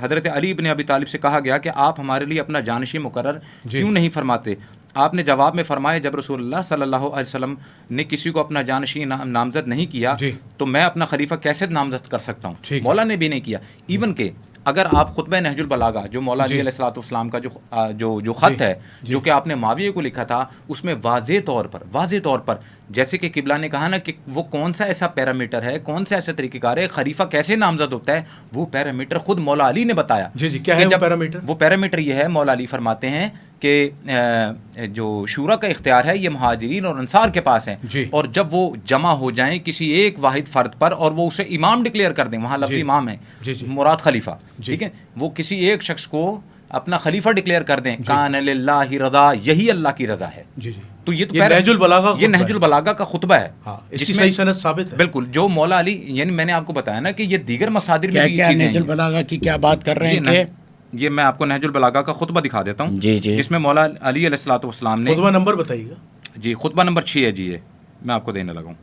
حضرت علی ابن ابی طالب سے کہا گیا کہ آپ ہمارے لیے اپنا جانشین مقرر کیوں نہیں فرماتے؟ آپ نے جواب میں فرمایا, جب رسول اللہ صلی اللہ علیہ وسلم نے کسی کو اپنا جانشین نامزد نہیں کیا تو میں اپنا خلیفہ کیسے نامزد کر سکتا ہوں؟ مولا نے بھی نہیں کیا. ایون کہ اگر آپ خطبہ نہج البلاغہ جو مولا علی علیہ الصلوۃ والسلام کا جو خط ہے جو کہ آپ نے معاویہ کو لکھا تھا, اس میں واضح طور پر جیسے کہ قبلہ نے کہا نا کہ وہ کون سا ایسا پیرامیٹر ہے, کون سا ایسا طریقہ کار ہے, خلیفہ کیسے نامزد ہوتا ہے, وہ پیرامیٹر خود مولا علی نے بتایا. کیا ہے وہ پیرامیٹر؟ وہ پیرامیٹر یہ ہے, مولا علی فرماتے ہیں کہ جو شورا کا اختیار ہے یہ مہاجرین اور انصار کے پاس ہے, اور جب وہ جمع ہو جائیں کسی ایک واحد فرد پر اور وہ اسے امام ڈکلیئر کر دیں, وہاں لفظ امام ہے, مراد خلیفہ, ٹھیک ہے, وہ کسی ایک شخص کو اپنا خلیفہ ڈکلیئر کر دیں, کان للہ رضا, یہی اللہ کی رضا ہے. تو یہ تو نہج البلاغہ کا خطبہ ہے, اس کی صحیح سند ثابت ہے. بالکل, جو مولا علی, یعنی میں نے آپ کو بتایا نا کہ یہ دیگر مصادر میں بھی چیزیں ہیں. نہج البلاغہ کی کیا بات کر رہے ہیں کہ یہ میں آپ کو نہج البلاغہ کا خطبہ دکھا دیتا ہوں, جس میں مولا علی علیہ الصلوۃ والسلام نے, خطبہ نمبر بتائیے گا. جی خطبہ نمبر 6 ہے, جی یہ میں آپ کو دینے لگا ہوں.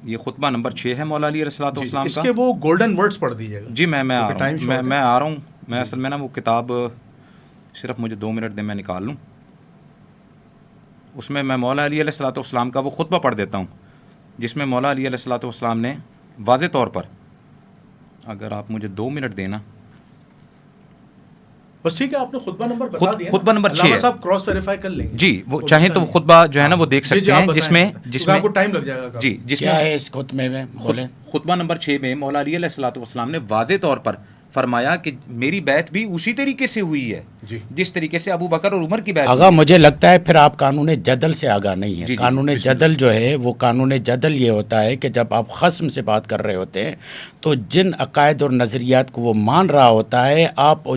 یہ خطبہ نمبر 6 ہے مولا علی علیہ الصلوۃ والسلام کا. اس کے وہ گولڈن ورڈز پڑھ دیجیے گا. جی میں آ رہا ہوں. میں اصل میں نا وہ کتاب صرف مجھے 2 منٹ دیں, میں نکال لوں. اس میں مولا علی علیہ الصلوۃ والسلام کا وہ خطبہ پڑھ دیتا ہوں, جس میں مولا علی علیہ الصلوۃ والسلام نے واضح طور پر, اگر آپ مجھے 2 منٹ دینا, بس ٹھیک ہے, آپ نے خطبہ نمبر بتا دیا. خطبہ نمبر 6 ہے, صاحب کراس ویریفائی کر لیں گے. جی وہ چاہیں تو وہ خطبہ جو ہے نا وہ دیکھ سکتے ہیں, جس میں آپ کو ٹائم لگ جائے گا. جی جس میں ہے اس خطبے میں بولیں. خطبہ نمبر 6 میں مولا علی علیہ الصلوۃ والسلام نے واضح طور پر فرمایا کہ میری بیعت بھی اسی طریقے سے ہوئی ہے جس طریقے سے ابو بکر اور عمر کی بیعت. آگا مجھے لگتا ہے پھر آپ قانون جدل سے آگاہ نہیں ہے. قانون جدل جو ہے وہ قانون جدل یہ ہوتا ہے کہ جب آپ خصم سے بات کر رہے ہوتے ہیں تو جن عقائد اور نظریات کو وہ مان رہا ہوتا ہے, آپ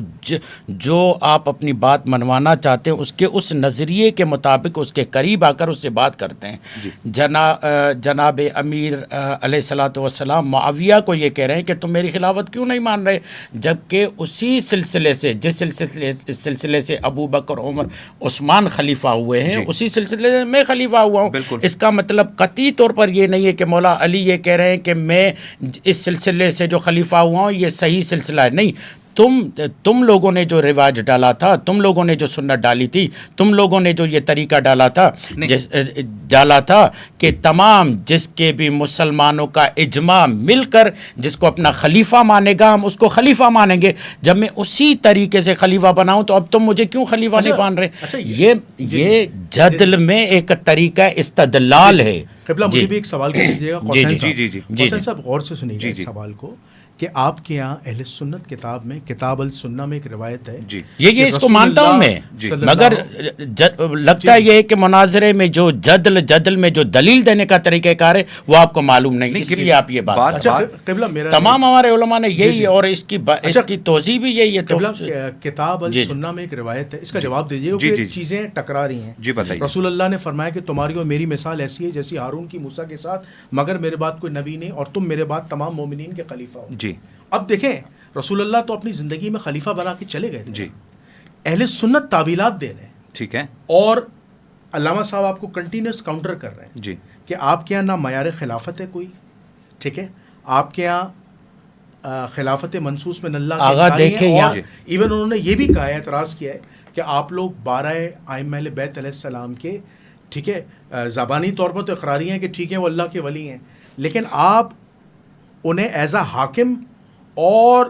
جو آپ اپنی بات منوانا چاہتے ہیں اس کے اس نظریے کے مطابق اس کے قریب آ کر اس سے بات کرتے ہیں. جناب امیر علیہ الصلوۃ والسلام معاویہ کو یہ کہہ رہے ہیں کہ تم میری خلافت کیوں نہیں مان رہے, جبکہ اسی سلسلے سے جس سلسلے سے ابو بکر عمر عثمان خلیفہ ہوئے ہیں اسی سلسلے سے میں خلیفہ ہوا ہوں. اس کا مطلب قطعی طور پر یہ نہیں ہے کہ مولا علی یہ کہہ رہے ہیں کہ میں اس سلسلے سے جو خلیفہ ہوا ہوں یہ صحیح سلسلہ ہے. نہیں, تم لوگوں نے جو رواج ڈالا تھا, تم لوگوں نے جو سنت ڈالی تھی, تم لوگوں نے جو یہ طریقہ ڈالا تھا کہ تمام جس کے بھی مسلمانوں کا اجماع مل کر جس کو اپنا خلیفہ مانے گا ہم اس کو خلیفہ مانیں گے. جب میں اسی طریقے سے خلیفہ بناؤں تو اب تم مجھے کیوں خلیفہ نہیں مان رہے؟ یہ جدل میں ایک طریقہ استدلال ہے. مجھے بھی ایک سوال کر دیجیے گا. جی صاحب غور سے سنیے اس سوال کو کہ آپ کے یہاں اہل سنت کتاب میں کتاب السنہ میں ایک روایت ہے, یہ اس کو مانتا ہوں میں, مگر لگتا ہے یہ کہ مناظرے میں جو جدل میں جو دلیل دینے کا طریقہ کار ہے وہ آپ کو معلوم نہیں, اس لیے آپ یہ بات تمام ہمارے علماء نے یہی اور اس کی توضیح بھی یہی ہے. کتاب السنہ میں ایک روایت ہے, اس کا جواب دیجیے کہ چیزیں ٹکرا رہی ہیں. رسول اللہ نے فرمایا کہ تمہاری اور میری مثال ایسی ہے جیسی ہارون کی موسیٰ کے ساتھ, مگر میرے بعد کوئی نبی نہیں اور تم میرے بعد تمام مومنین کے خلیفہ ہو. اب دیکھیں, رسول اللہ تو اپنی زندگی میں خلیفہ بنا کے چلے گئے تھے, اہل سنت تعویلات دے رہے ہیں, ٹھیک ہے, اور علامہ صاحب آپ کو کنٹینیوس کاؤنٹر کر رہے ہیں کہ آپ کے یہاں نہ معیار خلافت ہے کوئی, ٹھیک ہے, آپ کے یہاں خلافت منصوص میں اللہ اور ایون انہوں نے یہ بھی کہا ہے, اعتراض کیا ہے کہ آپ لوگ 12 ائمہ اہل بیت علیہ السلام کے, ٹھیک ہے, زبانی طور پر تو اقراری ہیں کہ ٹھیک ہے وہ اللہ کے ولی ہیں, لیکن آپ انہیں ایز اے حاکم اور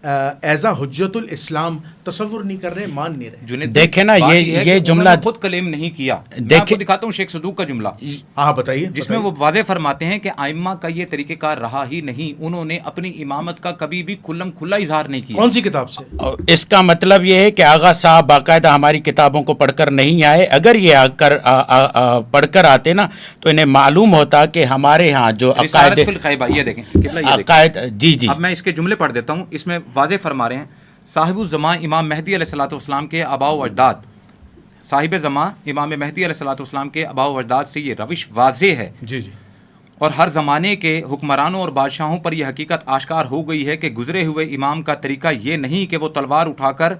ایز اے حجت الاسلام تصور نہیں کر رہے, مان نہیں رہے. جنید دیکھیں نا, بات یہ ہے کہ جملہ انہوں نے خود کلیم نہیں کیا. میں آپ کو دکھاتا ہوں شیخ صدوق کا جملہ, ہاں بتائیے, جس میں وہ واضح فرماتے ہیں کہ ائمہ کا یہ طریقہ کار رہا ہی نہیں, انہوں نے اپنی امامت کا کبھی بھی کھلم کھلا اظہار نہیں کیا. کون سی کتاب سے؟ اس کا مطلب یہ ہے کہ آغا صاحب باقاعدہ ہماری کتابوں کو پڑھ کر نہیں آئے. اگر یہ پڑھ کر آتے نا تو انہیں معلوم ہوتا کہ ہمارے ہاں جو رسالت فی الخیبہ, یہ دیکھیں عقائد, جی جی, اب میں اس کے جملے پڑھ دیتا ہوں. اس میں واضح فرما رہے ہیں صاحب الزمان امام مہدی علیہ الصلوۃ والسلام کے آباء و اجداد, صاحب زمان امام مہدی علیہ الصلوۃ والسلام کے آباء و اجداد سے یہ روش واضح ہے. جی جی. اور ہر زمانے کے حکمرانوں اور بادشاہوں پر یہ حقیقت آشکار ہو گئی ہے کہ گزرے ہوئے امام کا طریقہ یہ نہیں کہ وہ تلوار اٹھا کر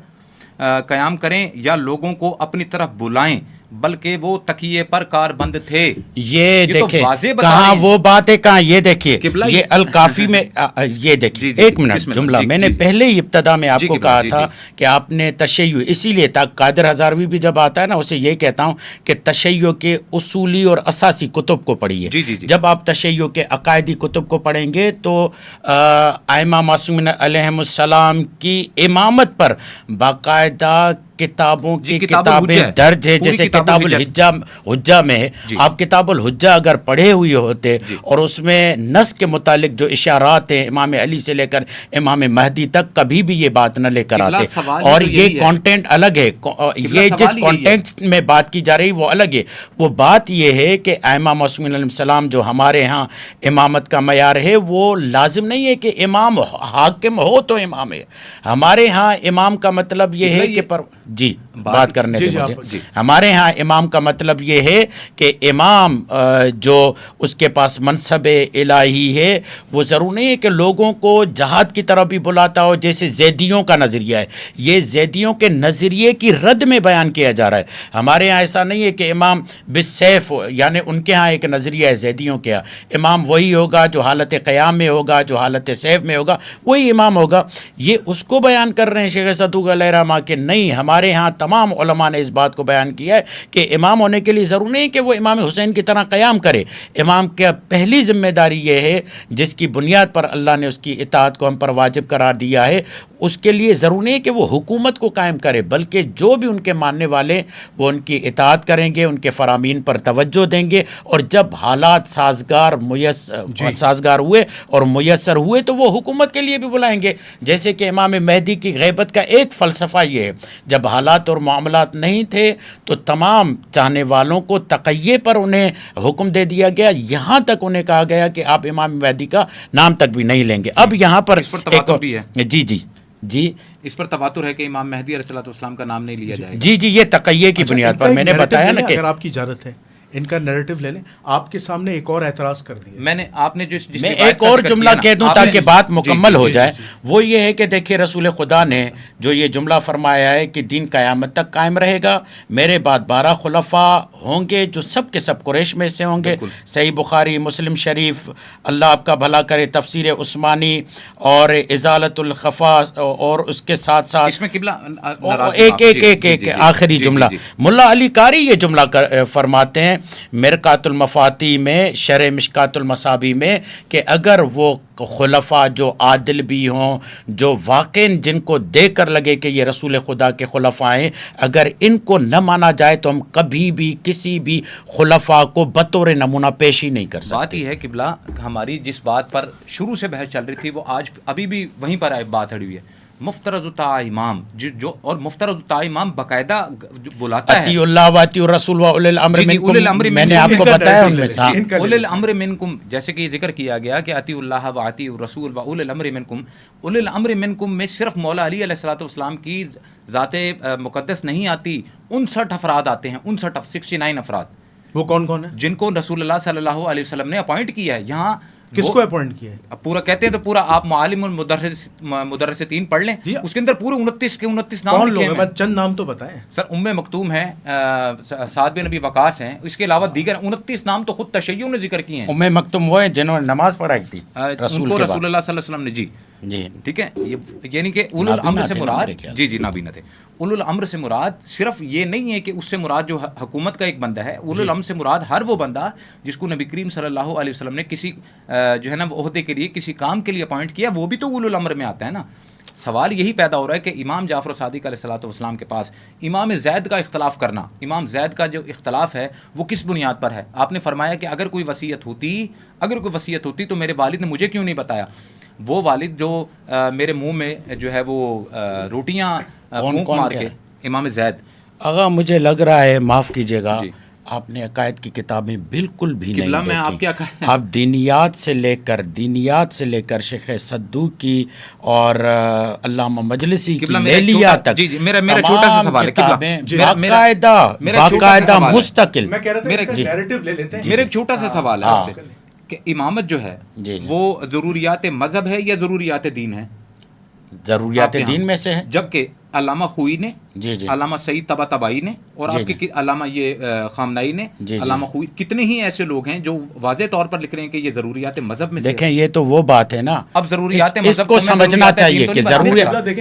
قیام کریں یا لوگوں کو اپنی طرف بلائیں, بلکہ وہ تکیے پر کار بند تھے. یہ دیکھیں کہاں وہ بات ہے, کہاں یہ دیکھیے, یہ الکافی میں یہ دیکھیے, ایک منٹ جملہ میں نے پہلے ہی ابتدا میں آپ کو کہا تھا کہ آپ نے تشیع, اسی لیے قادر ہزاروی بھی جب آتا ہے نا اسے یہ کہتا ہوں کہ تشیع کے اصولی اور اساسی کتب کو پڑھیے. جب آپ تشیع کے عقائدی کتب کو پڑھیں گے تو ائمہ معصومین علیہم السلام کی امامت پر باقاعدہ کتابوں کی کتابیں درج ہے, جیسے کتاب الحجہ میں ہے. آپ کتاب الحجہ اگر پڑھے ہوئے ہوتے اور اس میں نص کے متعلق جو اشارات ہیں امام علی سے لے کر امام مہدی تک, کبھی بھی یہ بات نہ لے کر آتے. اور یہ کانٹینٹ الگ ہے, یہ جس کانٹینٹ میں بات کی جا رہی وہ الگ ہے. وہ بات یہ ہے کہ ائمہ معصومین علیہ السلام جو ہمارے ہاں امامت کا معیار ہے, وہ لازم نہیں ہے کہ امام حاکم ہو تو امام ہے. ہمارے ہاں امام کا مطلب یہ ہے کہ جی بات کرنے دیں مجھے. ہمارے ہاں امام کا مطلب یہ ہے کہ امام جو اس کے پاس منصب الہی ہے, وہ ضرور نہیں ہے کہ لوگوں کو جہاد کی طرف بھی بلاتا ہو, جیسے زیدیوں کا نظریہ ہے. یہ زیدیوں کے نظریے کی رد میں بیان کیا جا رہا ہے. ہمارے یہاں ایسا نہیں ہے کہ امام بالسیف, یعنی ان کے ہاں ایک نظریہ ہے زیدیوں کے ہاں امام وہی ہوگا جو حالت قیام میں ہوگا, جو حالت سیف میں ہوگا وہی امام ہوگا. یہ اس کو بیان کر رہے ہیں شیخ صدوق علیہ رحمہ کہ نہیں, ہمارے ہاں تمام علماء نے اس بات کو بیان کیا ہے کہ امام ہونے کے لیے ضرور نہیں کہ وہ امام حسین کی طرح قیام کرے. امام کی پہلی ذمہ داری یہ ہے, جس کی بنیاد پر اللہ نے اس کی اطاعت کو ہم پر واجب قرار دیا ہے, اس کے لیے ضرور نہیں کہ وہ حکومت کو قائم کرے, بلکہ جو بھی ان کے ماننے والے وہ ان کی اطاعت کریں گے, ان کے فرامین پر توجہ دیں گے, اور جب حالات سازگار ہوئے اور میسر ہوئے تو وہ حکومت کے لیے بھی بلائیں گے. جیسے کہ امام مہدی کی غیبت کا ایک فلسفہ یہ ہے, جب حالات اور معاملات نہیں تھے تو تمام چاہنے والوں کو تقیے پر انہیں حکم دے دیا گیا, یہاں تک انہیں کہا گیا کہ آپ امام مہدی کا نام تک بھی نہیں لیں گے. اب یہاں پر ایک بھی ہے, جی اس پر تواتر ہے کہ امام مہدی علیہ الصلوۃ والسلام کا نام نہیں لیا جائے گا. جی یہ تقیے کی بنیاد پر میں نے بتایا نا کہ اگر آپ کی اجازت ہے ان کا نیریٹو لے لیں. آپ کے سامنے ایک اور اعتراض کر دیا میں نے, آپ نے میں ایک اور جملہ کہہ دوں تاکہ بات مکمل ہو جائے. وہ یہ ہے کہ دیکھیے رسول خدا نے جو یہ جملہ فرمایا ہے کہ دین قیامت تک قائم رہے گا, میرے بعد 12 خلفاء ہوں گے جو سب کے سب قریش میں سے ہوں گے. صحیح بخاری, مسلم شریف, اللہ آپ کا بھلا کرے, تفسیر عثمانی اور ازالت الخفا, اور اس کے ساتھ ساتھ اس میں قبلہ ایک آخری جملہ ملا علی قاری یہ جملہ فرماتے ہیں مرکات المفاتی میں, شرح مشکات المصابی میں, کہ اگر وہ خلفاء جو عادل بھی ہوں, جو واقع جن کو دیکھ کر لگے کہ یہ رسول خدا کے خلفاء ہیں, اگر ان کو نہ مانا جائے تو ہم کبھی بھی کسی بھی خلفاء کو بطور نمونہ پیش ہی نہیں کر سکتے. بات یہ ہے قبلہ, ہماری جس بات پر شروع سے بحث چل رہی تھی وہ آج ابھی بھی وہیں پر بات اڑی ہوئی ہے. مفترض امام جو, اور مفترض امام باقاعدہ بلاتا ہے اطیعوا اللہ و اطیعوا الرسول و اولی الامر منکم, میں نے آپ کو بتایا ان میں سے اولی الامر منکم, جیسے کہ ذکر کیا گیا کہ اطیعوا اللہ و اطیعوا الرسول و اولی الامر منکم. اولی الامر منکم میں صرف مولا علی علیہ الصلوۃ والسلام کی ذات مقدس نہیں آتی, 59 افراد آتے ہیں, 69 افراد. وہ کون کون ہیں؟ جن کو رسول اللہ صلی اللہ علیہ وسلم نے اپوائنٹ کیا ہے. یہاں کس کو اپوائنٹ کیا ہے؟ پورا کہتے ہیں تو پورا آپ معالم المدرسین پڑھ لیں, اس کے اندر پورے 29 نام کون لوگ ہیں, چند نام تو بتائیں سر. ام مکتوم ہے, سعد بن ابی وقاص ہیں, اس کے علاوہ دیگر 29 نام تو خود تشیع نے ذکر کیے ہیں. ام مکتوم وہ ہیں جنہوں نے نماز پڑھائی تھی رسول اللہ صلی اللہ علیہ وسلم نے. جی ٹھیک ہے, یعنی کہ اولو الامر سے مراد, جی نابینا تھے. اولو الامر سے مراد صرف یہ نہیں ہے کہ اس سے مراد جو حکومت کا ایک بندہ ہے. اولو الامر سے مراد ہر وہ بندہ جس کو نبی کریم صلی اللہ علیہ وسلم نے کسی جو ہے نا عہدے کے لیے, کسی کام کے لیے اپوائنٹ کیا, وہ بھی تو اولو الامر میں آتا ہے نا. سوال یہی پیدا ہو رہا ہے کہ امام جعفر صادق علیہ الصلوۃ والسلام کے پاس امام زید کا اختلاف کرنا، امام زید کا جو اختلاف ہے وہ کس بنیاد پر ہے؟ آپ نے فرمایا کہ اگر کوئی وصیت ہوتی تو میرے والد نے مجھے کیوں نہیں بتایا؟ وہ والد جو میرے منہ میں جو ہے وہ روٹیاں پھونک مار کے، امام زید۔ آغا مجھے لگ رہا ہے، معاف کیجیے گا، آپ نے عقائد کی کتابیں بالکل بھی نہیں میں آپ دیکھی۔ کیا کہا، آپ دینیات سے لے کر شیخ صدوق کی اور علامہ مجلسی کی لیلیہ تک میرا چھوٹا سا سوال ہے، باقاعدہ مستقل، میں کہہ رہا تھا ایک نیریٹو لے لیتے ہیں۔ میرا ایک چھوٹا سا سوال ہے آپ سے کہ امامت جو ہے وہ ضروریات مذہب ہے یا ضروریات دین ہے؟ ضروریات دین میں سے ہے، جبکہ علامہ خوئی نے، علامہ سعید طباطبائی نے اور آپ کے علامہ یہ خامنائی نے، علامہ خوئی، کتنے ہی ایسے لوگ ہیں جو واضح طور پر لکھ رہے ہیں کہ یہ ضروریات مذہب میں سے۔ دیکھیں یہ تو وہ بات ہے نا، اب ضروریات مذہب اس کو سمجھنا چاہیے کہ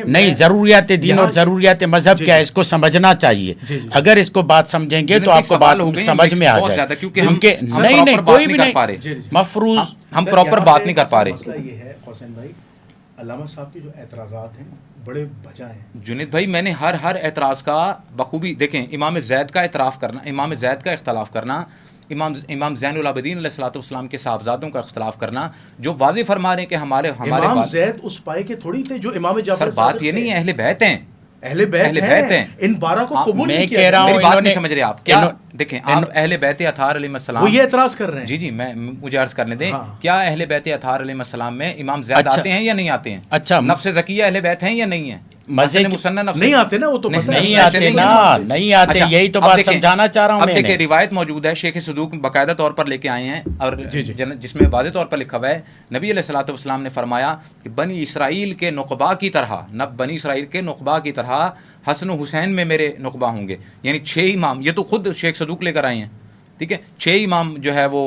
نہیں ضروریات دین اور ضروریات مذہب کیا ہے، اس کو سمجھنا چاہیے۔ اگر اس کو بات سمجھیں گے تو آپ کو بات سمجھ میں آ جائے، کیونکہ نہیں کوئی بھی نہیں مفروض، ہم پراپر بات نہیں کر پا رہے۔ مسئلہ یہ ہے حسین بھائی، علامہ صاحب کے جو اعتراضات ہیں بڑے بجا ہیں۔ جنید بھائی میں نے ہر اعتراض کا بخوبی، دیکھیں امام زید کا اعتراف کرنا، امام زید کا اختلاف کرنا، امام زین العابدین علیہ الصلوۃ والسلام کے صاحبزادوں کا اختلاف کرنا، جو واضح فرما رہے ہیں کہ ہمارے امام زید اس پائے کے تھوڑی تھے جو امام جعفر۔ بات یہ نہیں ہے، اہل بیت ہیں، اہل بیت ہیں، ان 12 کو قبول نہیں کیا۔ میں کہہ رہا ہوں، میری بات نہیں سمجھ رہے آپ کیا؟ دیکھیں آپ اہل بیت اطہار علیہ السلام، وہ یہ اعتراض کر رہے ہیں۔ جی میں مجھے عرض کرنے دیں، کیا اہل بیت اطہار علیہ السلام میں امام زید آتے ہیں یا نہیں آتے ہیں؟ اچھا، نفس زکیہ اہل بیت ہیں یا نہیں ہیں؟ نہیں آتے نا، وہ تو نہیں آتے، یہی تو بات سمجھانا چاہ رہا ہوں میں۔ اب دیکھیں روایت موجود ہے، شیخ صدوق باقاعدہ طور پر لے کے آئے ہیں، اور جس میں واضح طور پر لکھا ہوا ہے نبی علیہ الصلوۃ والسلام نے فرمایا کہ بنی اسرائیل کے نقبا کی طرح حسن و حسین میں میرے نقبہ ہوں گے، یعنی 6 امام، یہ تو خود شیخ صدوق لے کر آئے ہیں، ٹھیک ہے، 6 امام جو ہے وہ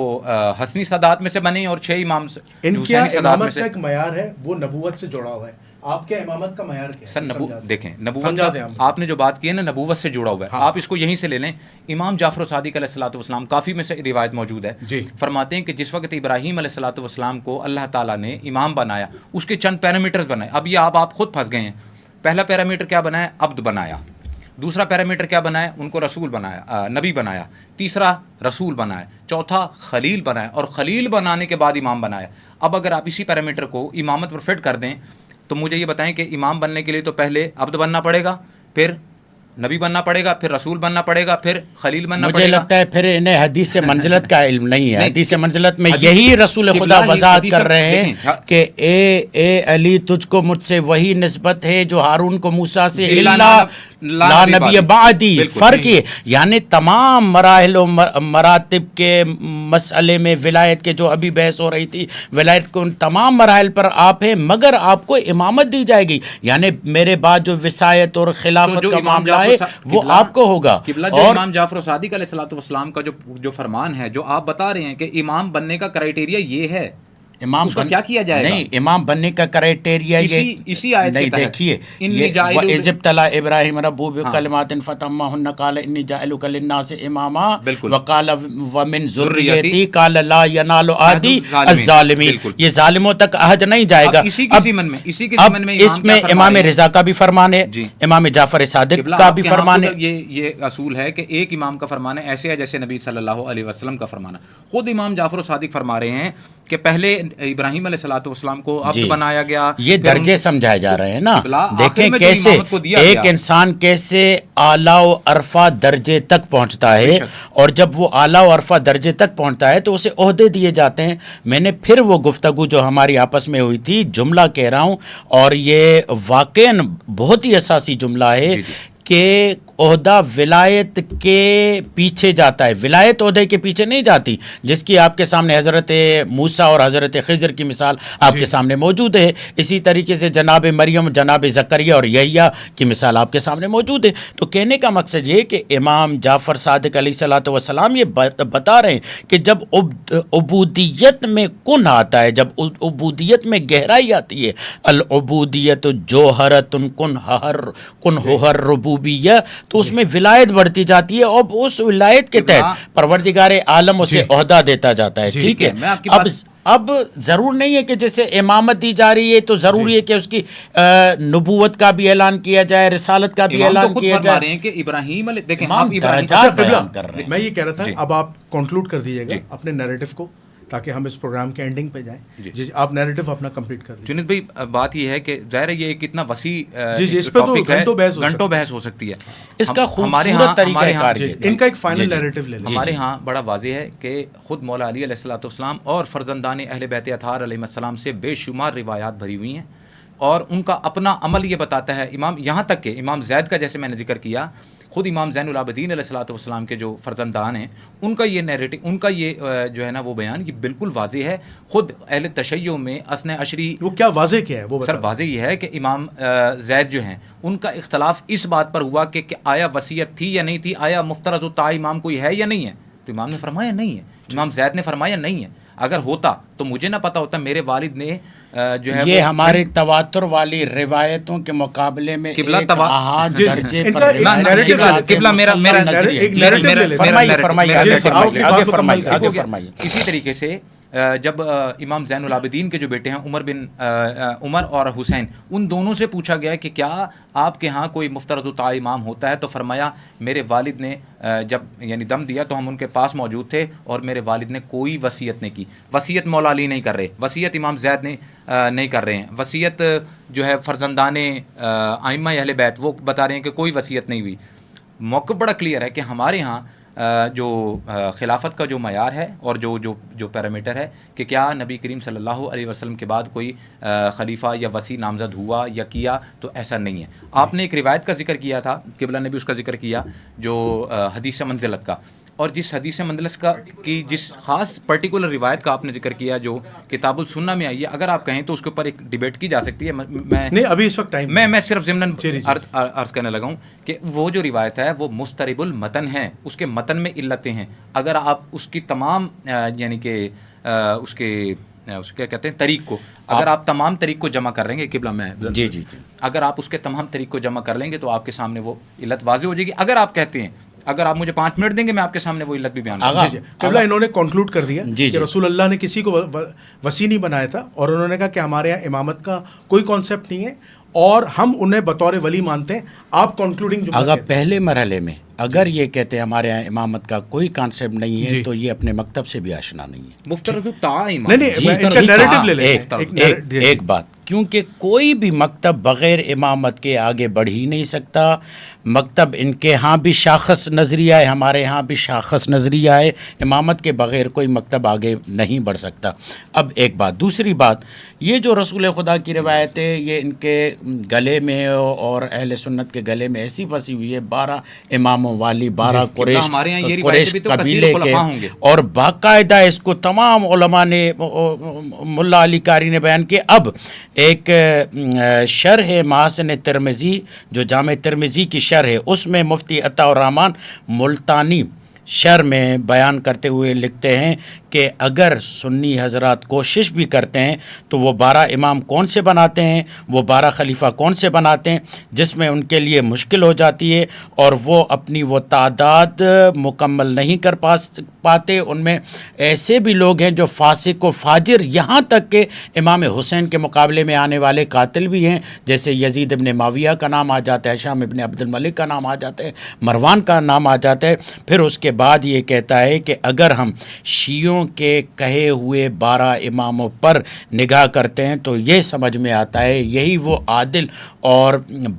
حسنی سادات میں سے بنے اور 6 امام ان کی امامت کا ایک معیار ہے، وہ نبوت سے جڑا ہوا ہے۔ آپ کے امامت کا معیار کیا ہے؟ سر دیکھیں نبوت آپ نے جو بات کی ہے نا، نبوت سے جڑا ہوا ہے، آپ اس کو یہیں سے لے لیں۔ امام جعفر صادق علیہ الصلوۃ والسلام، کافی میں سے روایت موجود ہے، فرماتے ہیں کہ جس وقت ابراہیم علیہ الصلوۃ والسلام کو اللہ تعالیٰ نے امام بنایا، اس کے چند پیرامیٹرز بنائے۔ اب یہ آپ خود پھنس گئے ہیں۔ پہلا پیرامیٹر کیا بنایا؟ عبد بنایا۔ دوسرا پیرامیٹر کیا بنایا؟ ان کو رسول بنایا، نبی بنایا۔ تیسرا رسول بنایا۔ چوتھا خلیل بنایا، اور خلیل بنانے کے بعد امام بنایا۔ اب اگر آپ اسی پیرامیٹر کو امامت پر فٹ کر دیں تو مجھے یہ بتائیں کہ امام بننے کے لیے تو پہلے عبد بننا پڑے گا، پھر نبی بننا پڑے گا، پھر رسول بننا پڑے گا، پھر خلیل بننا پڑے گا۔ مجھے لگتا ہے پھر انہیں حدیث منزلت کا علم نہیں ہے۔ حدیث منزلت میں یہی رسول خدا وضاحت کر رہے ہیں کہ اے علی، تجھ کو مجھ سے وہی نسبت ہے جو ہارون کو موسیٰ سے، لا نبی بعدی۔ فرق یہ یعنی تمام مراحل و مراتب کے مسئلے میں ولایت کے جو ابھی بحث ہو رہی تھی، ولایت کو ان تمام مراحل پر آپ ہیں، مگر آپ کو امامت دی جائے گی، یعنی میرے بعد جو وصایت اور خلافت کا معاملہ ہے وہ آپ کو ہوگا۔ اور امام جعفر صادق علیہ الصلوۃ والسلام کا جو فرمان ہے، جو آپ بتا رہے ہیں کہ امام بننے کا کرائیٹیریا یہ ہے، امام اس کا کیا کیا جائے گا؟ نہیں، امام بننے کا کرائیٹیریا یہ اسی آیت نہیں، دیکھیے وَإِذِ ابْتَلَىٰ إِبْرَاهِيمَ رَبُّهُ بِكَلِمَاتٍ فَأَتَمَّهُنَّ قَالَ إِنِّي جَاعِلُكَ لِلنَّاسِ إِمَامًا وَقَالَ وَمِن ذُرِّيَّتِي قَالَ لَا يَنَالُ عَهْدِي الظَّالِمِينَ۔ یہ ظالموں تک عہد نہیں جائے گا۔ اب اس میں امام رضا کا بھی فرمان ہے، امام جعفر صادق کا بھی فرمان ہے۔ یہ اصول ہے کہ ایک امام کا فرمان ہے، ایسے ہے جیسے نبی صلی اللہ علیہ وسلم کا فرمان ہے۔ خود امام جعفر صادق فرما رہے ہیں کہ پہلے ابراہیم علیہ الصلوۃ والسلام کو عبد بنایا گیا۔ یہ درجے سمجھائے جا رہے ہیں نا، دیکھیں کیسے ایک انسان کیسے اعلیٰ و عرفہ درجے تک پہنچتا ہے، اور جب وہ اعلیٰ و عرفہ درجے تک پہنچتا ہے تو اسے عہدے دیے جاتے ہیں۔ میں نے پھر وہ گفتگو جو ہماری آپس میں ہوئی تھی، جملہ کہہ رہا ہوں، اور یہ واقعاً بہت ہی اساسی جملہ ہے کہ عہدہ ولایت کے پیچھے جاتا ہے، ولایت عہدے کے پیچھے نہیں جاتی، جس کی آپ کے سامنے حضرت موسیٰ اور حضرت خضر کی مثال آپ کے سامنے موجود ہے۔ اسی طریقے سے جناب مریم، جناب زکریا اور یحییٰ کی مثال آپ کے سامنے موجود ہے۔ تو کہنے کا مقصد یہ کہ امام جعفر صادق علیہ الصلوۃ والسلام یہ بتا رہے ہیں کہ جب عبودیت میں کن آتا ہے، جب عبودیت میں گہرائی آتی ہے، العبودیت جوہرۃ کن ہر ربوبیہ، تو اس میں ولایت بڑھتی جاتی ہے، اور اس ولایت کے تحت پروردگار عالم اسے عہدہ دیتا جاتا ہے۔ ٹھیک ہے، اب ضرور نہیں ہے کہ جیسے امامت دی جا رہی ہے تو ضروری ہے کہ اس کی نبوت کا بھی اعلان کیا جائے, رسالت کا بھی اعلان کیا جائے. فرما رہے ہیں کہ ابراہیم علیہ, دیکھیں امام آپ ابراہیم درجات بیان کر رہے ہیں. میں یہ کہہ رہا تھا اب آپ کنکلوڈ کر دیجیے گا اپنے نیریٹو کو تاکہ ہم اس پروگرام کے اینڈنگ پہ جائیں. جی آپ نیریٹو اپنا کمپلیٹ کر دیجیے. جنید بھائی بات یہ ہے کہ ظاہر ہے یہ کتنا وسیع اس پہ تو گھنٹوں بحث ہو سکتی ہے. اس کا خوبصورت طریقہ کار ان کا ایک فائنل نیریٹو لے لیں. ہمارے ہاں بڑا واضح ہے کہ خود مولا علی علیہ الصلوۃ والسلام اور فرزندان اہل بیت اطہار علیہ السلام سے بے شمار روایات بھری ہوئی ہیں, اور ان کا اپنا عمل یہ بتاتا ہے. امام یہاں تک کہ امام زید کا جیسے میں نے ذکر کیا, خود امام زین العابدین علیہ الصلوۃ والسلام کے جو فرزندان ہیں ان کا یہ نیریٹو, ان کا یہ جو ہے نا وہ بیان یہ بالکل واضح ہے. خود اہل تشیع میں اثنا عشری, وہ کیا واضح کیا ہے وہ سر واضح یہ ہے کہ امام زید جو ہیں ان کا اختلاف اس بات پر ہوا کہ آیا وصیت تھی یا نہیں تھی, آیا مفترض الطاع امام کوئی ہے یا نہیں ہے. تو امام نے فرمایا نہیں ہے, امام زید نے فرمایا نہیں ہے. اگر ہوتا تو مجھے نہ پتا ہوتا, میرے والد نے جو ہے یہ ہمارے تواتر والی روایتوں کے مقابلے میں ایک احاد درجے پر قبلہ فرمائیے. اسی طریقے سے جب امام زین العابدین کے جو بیٹے ہیں عمر اور حسین, ان دونوں سے پوچھا گیا کہ کیا آپ کے ہاں کوئی مفترض الطاع امام ہوتا ہے, تو فرمایا میرے والد نے جب یعنی دم دیا تو ہم ان کے پاس موجود تھے اور میرے والد نے کوئی وصیت نہیں کی. وصیت مولا علی نہیں کر رہے, وصیت امام زید نے نہیں کر رہے ہیں, وصیت جو ہے فرزندان ائمہ اہل بیت وہ بتا رہے ہیں کہ کوئی وصیت نہیں ہوئی. موقف بڑا کلیئر ہے کہ ہمارے ہاں جو خلافت کا جو معیار ہے اور جو پیرامیٹر ہے کہ کیا نبی کریم صلی اللہ علیہ وسلم کے بعد کوئی خلیفہ یا وصی نامزد ہوا یا کیا, تو ایسا نہیں ہے. آپ نے ایک روایت کا ذکر کیا تھا, قبلہ نے بھی اس کا ذکر کیا, جو حدیث منزلت کا, اور جس حدیث منزلت کا کی جس خاص پرٹیکولر روایت کا آپ نے ذکر کیا جو کتاب السنہ میں آئی ہے, اگر آپ کہیں تو اس کے اوپر ایک ڈیبیٹ کی جا سکتی ہے. میں نہیں ابھی اس وقت ٹائم میں صرف ضمناً عرض کرنے لگا ہوں کہ وہ جو روایت ہے وہ مسترب المتن ہے, اس کے متن میں علتیں ہیں. اگر آپ اس کی تمام یعنی کہ اس کیا کہتے ہیں طریق کو, اگر آپ تمام طریق کو جمع کر لیں گے, قبلہ میں جی اگر آپ اس کے تمام طریق کو جمع کر لیں گے تو آپ کے سامنے وہ علت واضح ہو جائے گی. اگر آپ کہتے ہیں, اگر آپ مجھے 5 منٹ دیں گے میں آپ کے سامنے وہ علت بھی بیان کروں گا. قبلہ انہوں نے کنکلوڈ کر دیا کہ رسول اللہ نے کسی کو وصی نہیں بنایا تھا, اور انہوں نے کہا کہ ہمارے یہاں امامت کا کوئی کانسیپٹ نہیں ہے اور ہم انہیں بطور ولی مانتے ہیں. آپ کنکلوڈنگ اگر پہلے مرحلے میں اگر یہ کہتے ہیں ہمارے یہاں امامت کا کوئی کانسیپٹ نہیں ہے تو یہ اپنے مکتب سے بھی آشنا نہیں ہے. مفترض الطاع ایک بات, کیونکہ کوئی بھی مکتب بغیر امامت کے آگے بڑھ ہی نہیں سکتا. مکتب ان کے ہاں بھی شاخص نظریہ ہے, ہمارے ہاں بھی شاخص نظریہ ہے, امامت کے بغیر کوئی مکتب آگے نہیں بڑھ سکتا. اب ایک بات, دوسری بات, یہ جو رسول خدا کی روایت ہے یہ ان کے گلے میں اور اہل سنت کے گلے میں ایسی پھنسی ہوئی ہے, 12 اماموں والی, 12 قریش قبیلے کے, اور باقاعدہ اس کو تمام علماء نے, ملا علی قاری نے بیان کیا. اب ایک شرح محاسن ترمذی جو جامع ترمذی کی شرح ہے, اس میں مفتی عطا الرحمن ملتانی شرح میں بیان کرتے ہوئے لکھتے ہیں کہ اگر سنی حضرات کوشش بھی کرتے ہیں تو وہ 12 امام کون سے بناتے ہیں, وہ 12 خلیفہ کون سے بناتے ہیں, جس میں ان کے لیے مشکل ہو جاتی ہے اور وہ اپنی وہ تعداد مکمل نہیں کر پاتے. ان میں ایسے بھی لوگ ہیں جو فاسق و فاجر, یہاں تک کہ امام حسین کے مقابلے میں آنے والے قاتل بھی ہیں, جیسے یزید ابن معاویہ کا نام آ جاتا ہے, ہشام ابن عبد الملک کا نام آ جاتا ہے, مروان کا نام آ جاتا ہے. پھر اس کے بعد یہ کہتا ہے کہ اگر ہم شیعوں کے کہے ہوئے 12 اماموں پر نگاہ کرتے ہیں تو یہ سمجھ میں آتا ہے یہی وہ عادل اور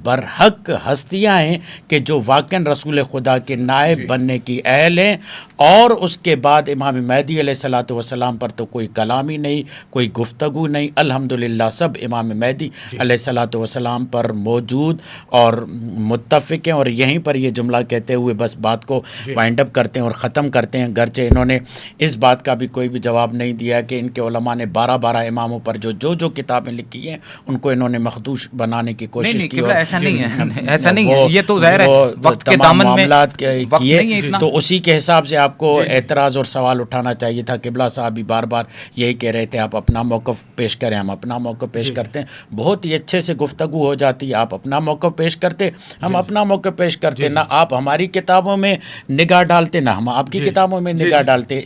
برحق ہستیاں ہیں کہ جو واقعاً رسول خدا کے نائب بننے کی اہل ہیں. اور اس کے بعد امام مہدی علیہ الصلوۃ والسلام پر تو کوئی کلام ہی نہیں, کوئی گفتگو نہیں. الحمدللہ سب امام مہدی علیہ الصلوۃ والسلام پر موجود اور متفق ہیں. اور یہیں پر یہ جملہ کہتے ہوئے بس بات کو وائنڈ اپ کرتے ہیں اور ختم کرتے ہیں, گرچہ انہوں نے اس بات کا بھی کوئی بھی جواب نہیں دیا کہ ان کے علماء نے 12 اماموں پر جو کتابیں لکھی ہیں ان کو انہوں نے مخدوش بنانے کی کوشش کی. ایسا نہیں ہے, ایسا نہیں ہے, یہ تو ظاہر ہے وقت کے دامن میں معاملات کیے, تو اسی کے حساب سے آپ کو اعتراض اور سوال اٹھانا چاہیے تھا. قبلہ صاحب بھی بار بار یہی کہہ رہے تھے آپ اپنا موقف پیش کریں, ہم اپنا موقف پیش کرتے ہیں. بہت ہی اچھے سے گفتگو ہو جاتی ہے, آپ اپنا موقف پیش کرتے, ہم اپنا موقف پیش کرتے. نہ آپ ہماری کتابوں میں نگاہ ڈالتے, نہ ہم آپ کی کتابوں میں نگاہ ڈالتے.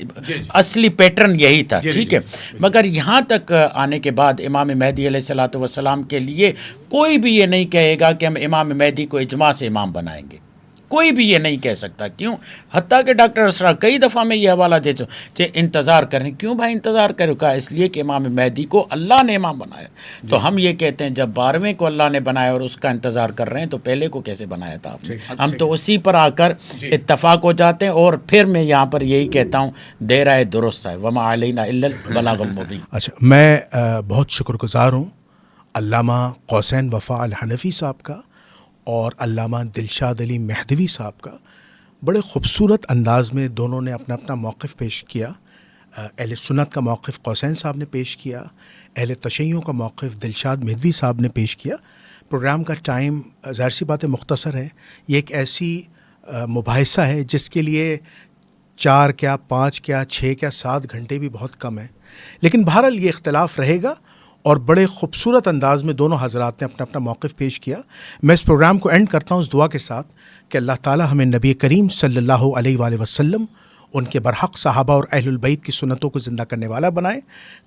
80 اصلی پیٹرن یہی تھا، جی، ٹھیک جی، ہے. مگر یہاں تک آنے کے بعد امام مہدی علیہ الصلوۃ والسلام کے لیے کوئی بھی یہ نہیں کہے گا کہ ہم امام مہدی کو اجماع سے امام بنائیں گے. کوئی بھی یہ نہیں کہہ سکتا. کیوں؟ حتیٰ کہ ڈاکٹر اسرار کئی دفعہ میں یہ حوالہ دے چکے انتظار کریں. کیوں بھائی انتظار کرو؟ کہا اس لیے کہ امام مہدی کو اللہ نے امام بنایا. تو ہم یہ کہتے ہیں جب 12ویں کو اللہ نے بنایا اور اس کا انتظار کر رہے ہیں تو پہلے کو کیسے بنایا تھا آپ نے؟ ہم تو اسی پر آ کر اتفاق ہو جاتے ہیں. اور پھر میں یہاں پر یہی کہتا ہوں دے رہا ہے درست ہے وما علینا الا البلاغ المبین. اچھا، میں بہت شکر گزار ہوں علامہ قوسین وفا الحنفی صاحب کا اور علامہ دلشاد علی مہدوی صاحب کا. بڑے خوبصورت انداز میں دونوں نے اپنا اپنا موقف پیش کیا. اہل سنت کا موقف قوسین صاحب نے پیش کیا، اہل تشیع کا موقف دلشاد مہدوی صاحب نے پیش کیا. پروگرام کا ٹائم ظاہر سی بات ہے مختصر ہے. یہ ایک ایسی مباحثہ ہے جس کے لیے 4 کیا 5 کیا 6 کیا 7 گھنٹے بھی بہت کم ہیں. لیکن بہرحال یہ اختلاف رہے گا اور بڑے خوبصورت انداز میں دونوں حضرات نے اپنا اپنا موقف پیش کیا. میں اس پروگرام کو اینڈ کرتا ہوں اس دعا کے ساتھ کہ اللہ تعالی ہمیں نبی کریم صلی اللہ علیہ وآلہ وسلم، ان کے برحق صحابہ اور اہل البیت کی سنتوں کو زندہ کرنے والا بنائے.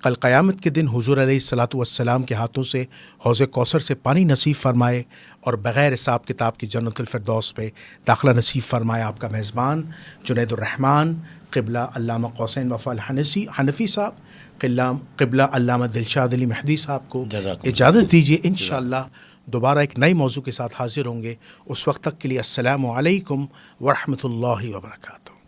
کل قیامت کے دن حضور علیہ الصلاۃ والسلام کے ہاتھوں سے حوض کوثر سے پانی نصیب فرمائے اور بغیر حساب کتاب کی جنت الفردوس پہ داخلہ نصیب فرمائے. آپ کا میزبان جنید الرحمن، قبلہ علامہ قوسین وفا الحنفی صاحب، قبلہ علامہ دلشاد علی مہدی صاحب کو اجازت دیجیے. انشاءاللہ دوبارہ ایک نئے موضوع کے ساتھ حاضر ہوں گے. اس وقت تک کے لیے السلام علیکم ورحمۃ اللہ وبرکاتہ.